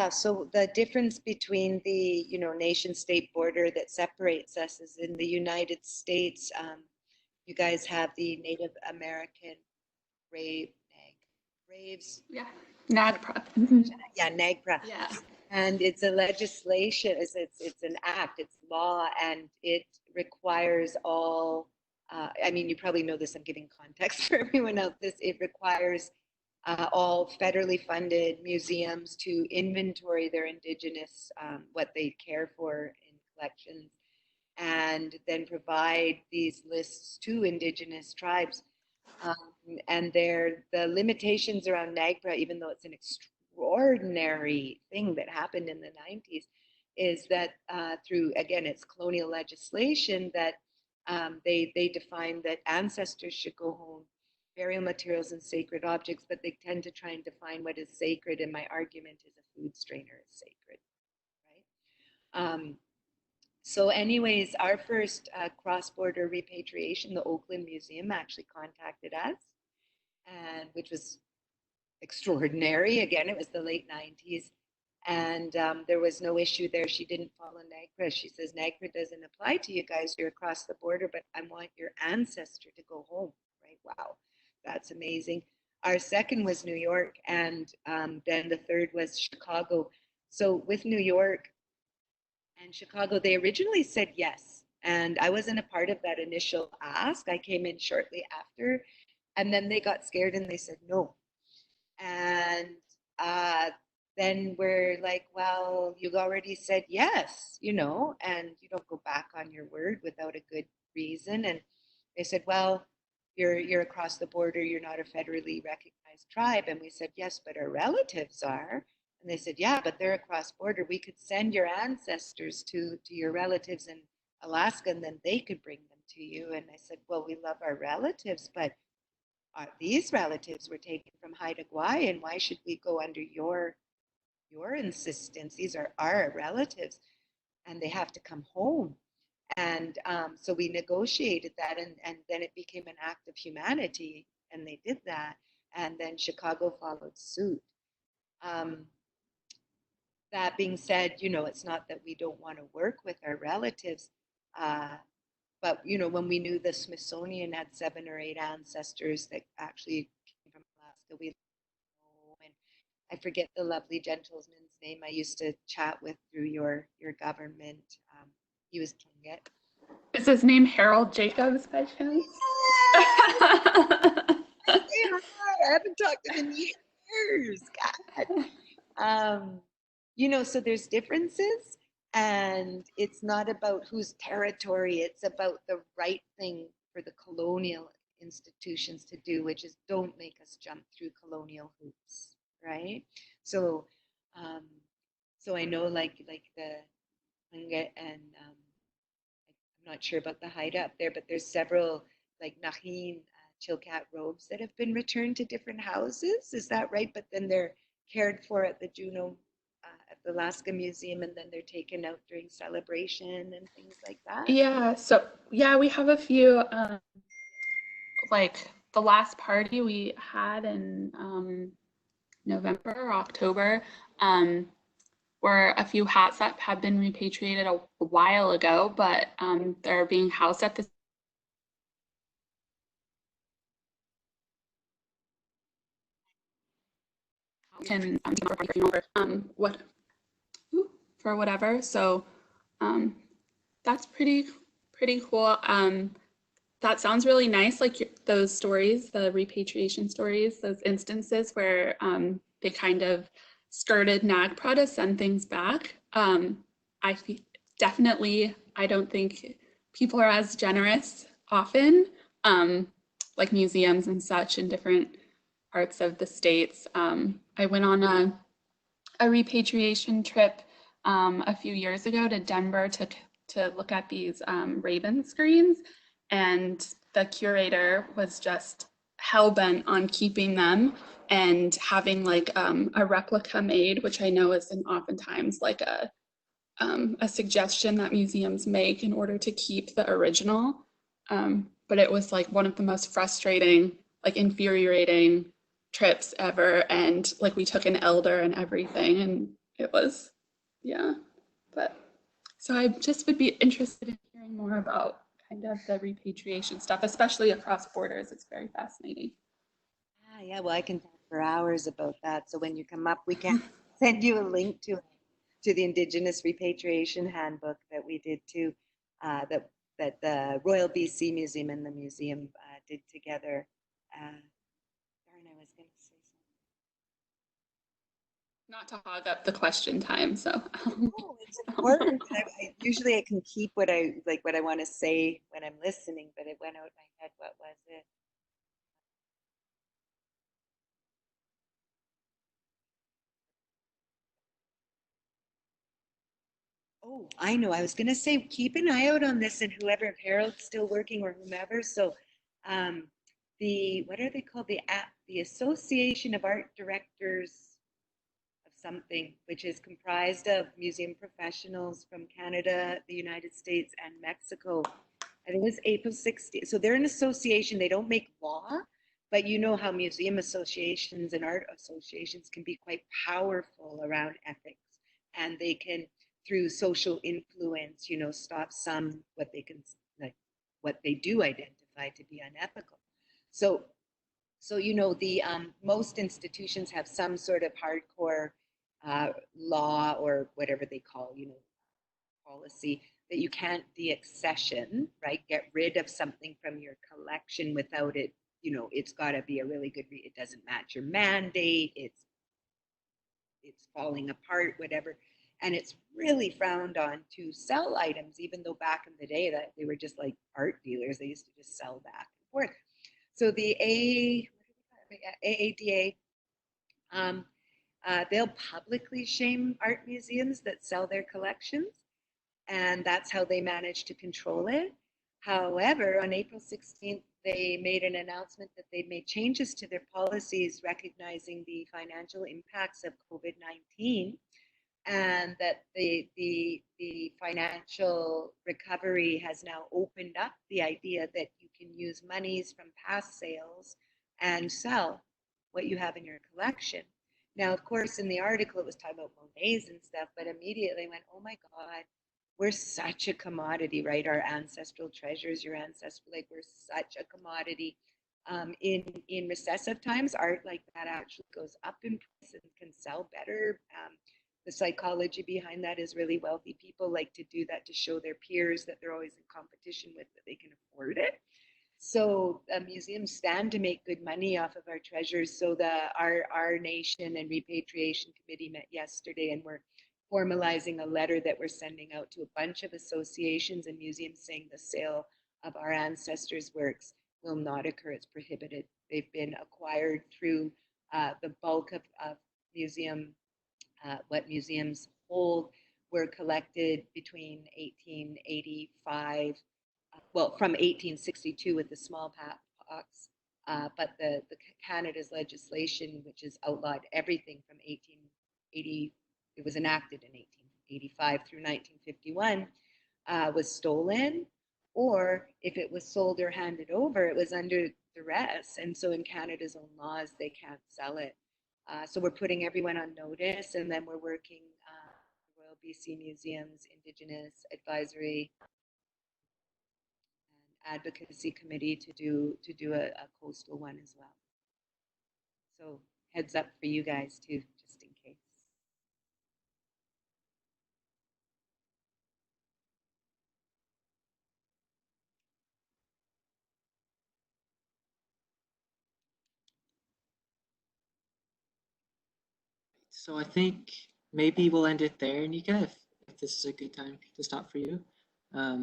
So the difference between the, you know, nation state border that separates us is in the United States. You guys have the Native American braves. Yeah, NAGPRA. Yeah, NAGPRA. Yeah. And it's a legislation, it's an act, it's law, and it requires all, I mean, you probably know this, I'm giving context for everyone else. It requires all federally funded museums to inventory their indigenous, what they care for in collections, and then provide these lists to indigenous tribes. And the limitations around NAGPRA, even though it's an extraordinary thing that happened in the 90s, is that through, again, it's colonial legislation that they define that ancestors should go home, burial materials and sacred objects, but they tend to try and define what is sacred. And my argument is a food strainer is sacred, right? So anyways, our first cross-border repatriation, the Oakland Museum actually contacted us, and which was extraordinary. Again, it was the late 90s, and there was no issue there. She didn't follow NAGPRA. She says, NAGPRA doesn't apply to you guys. You're across the border, but I want your ancestor to go home, right? Wow, that's amazing. Our second was New York, and then the third was Chicago. So with New York and Chicago, they originally said yes. And I wasn't a part of that initial ask. I came in shortly after, and then they got scared and they said no. And uh, then we're like, well, you already said yes, and you don't go back on your word without a good reason. And they said, well, you're across the border, you're not a federally recognized tribe. And we said, yes, but our relatives are. And they said, yeah, but they're across border. We could send your ancestors to your relatives in Alaska, and then they could bring them to you. And I said, well, we love our relatives, but these relatives were taken from Haida Gwaii, and why should we go under your insistence? These are our relatives, and they have to come home. And so we negotiated that, and then it became an act of humanity, and they did that. And then Chicago followed suit. Um, that being said, it's not that we don't want to work with our relatives, but when we knew the Smithsonian had 7 or 8 ancestors that actually came from Alaska, we know, and I forget the lovely gentleman's name I used to chat with through your government. He was Tlingit. Is his name Harold Jacobs by chance? I haven't talked to him in years. God. So there's differences, and it's not about whose territory, it's about the right thing for the colonial institutions to do, which is don't make us jump through colonial hoops, right? So so I know like the Tlingit, and I'm not sure about the Haida up there, but there's several like Nahin Chilkat robes that have been returned to different houses. Is that right? But then they're cared for at the Juneau, at the Alaska Museum, and then they're taken out during celebration and things like that. Yeah, so yeah, we have a few, like the last party we had in November or October, were a few hats that had been repatriated a while ago, but they're being housed at the can what for whatever. So that's pretty cool. That sounds really nice, like those stories, the repatriation stories, those instances where they kind of skirted NAGPRA to send things back. I definitely, I don't think people are as generous often, like museums and such in different parts of the states. I went on a repatriation trip a few years ago to Denver to look at these Raven screens, and the curator was just hell-bent on keeping them and having like a replica made, which I know is oftentimes like a suggestion that museums make in order to keep the original. But it was like one of the most frustrating, like infuriating trips ever. And like we took an elder and everything, and it was, yeah. But so I just would be interested in hearing more about kind of the repatriation stuff, especially across borders. It's very fascinating. Yeah, well, I can talk for hours about that. So when you come up, we can send you a link to the Indigenous Repatriation Handbook that we did too, that the Royal BC Museum and the museum did together. Darn, I was going to say something. Not to hog up the question time, so. No, it's important. Usually I can keep what I want to say when I'm listening, but it went out my head. What was it? Oh, I know. I was going to say, keep an eye out on this, and whoever, if Harold's still working or whomever. So, what are they called? The Association of Art Directors of something, which is comprised of museum professionals from Canada, the United States, and Mexico. I think it was April 16th. So they're an association. They don't make law, but you know how museum associations and art associations can be quite powerful around ethics, and they can, through social influence, stop what they do identify to be unethical. So the most institutions have some sort of hardcore law or whatever they call, policy that you can't deaccession, right? Get rid of something from your collection without it, it's got to be a really good it doesn't match your mandate, it's falling apart, whatever. And it's really frowned on to sell items, even though back in the day that they were just like art dealers, they used to just sell back and forth. So the AADA, they'll publicly shame art museums that sell their collections, and that's how they manage to control it. However, on April 16th, they made an announcement that they'd made changes to their policies recognizing the financial impacts of COVID-19, and that the financial recovery has now opened up the idea that you can use monies from past sales and sell what you have in your collection. Now, of course, in the article, it was talking about Monets and stuff, but immediately I went, oh my God, we're such a commodity, right? Our ancestral treasures, your ancestral, like we're such a commodity. In recessive times, art like that actually goes up in price and can sell better. The psychology behind that is really wealthy people like to do that to show their peers that they're always in competition with, that they can afford it. So museums stand to make good money off of our treasures. So our nation and repatriation committee met yesterday, and we're formalizing a letter that we're sending out to a bunch of associations and museums saying the sale of our ancestors' works will not occur. It's prohibited. They've been acquired through the bulk of what museums hold were collected between 1885, from 1862 with the smallpox, but the Canada's legislation, which has outlawed everything from 1880, it was enacted in 1885 through 1951, was stolen, or if it was sold or handed over, it was under duress. And so in Canada's own laws, they can't sell it. So we're putting everyone on notice, and then we're working Royal BC Museums, Indigenous Advisory and Advocacy Committee to do a coastal one as well. So heads up for you guys too, just in case. So I think maybe we'll end it there, Nika, if this is a good time to stop for you. I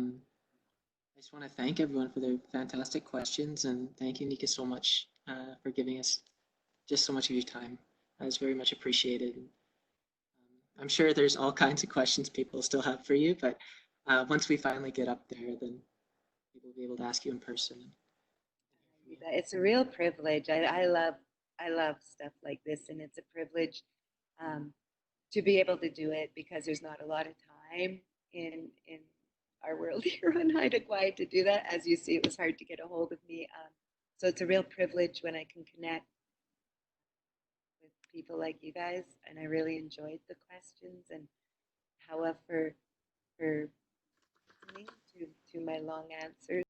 just want to thank everyone for their fantastic questions, and thank you, Nika, so much for giving us just so much of your time. That was very much appreciated. I'm sure there's all kinds of questions people still have for you, but once we finally get up there, then people will be able to ask you in person. It's a real privilege. I love stuff like this, and it's a privilege to be able to do it because there's not a lot of time in our world here on Haida Gwaii to do that. As you see, it was hard to get a hold of me. So it's a real privilege when I can connect with people like you guys, and I really enjoyed the questions and however for listening to my long answers.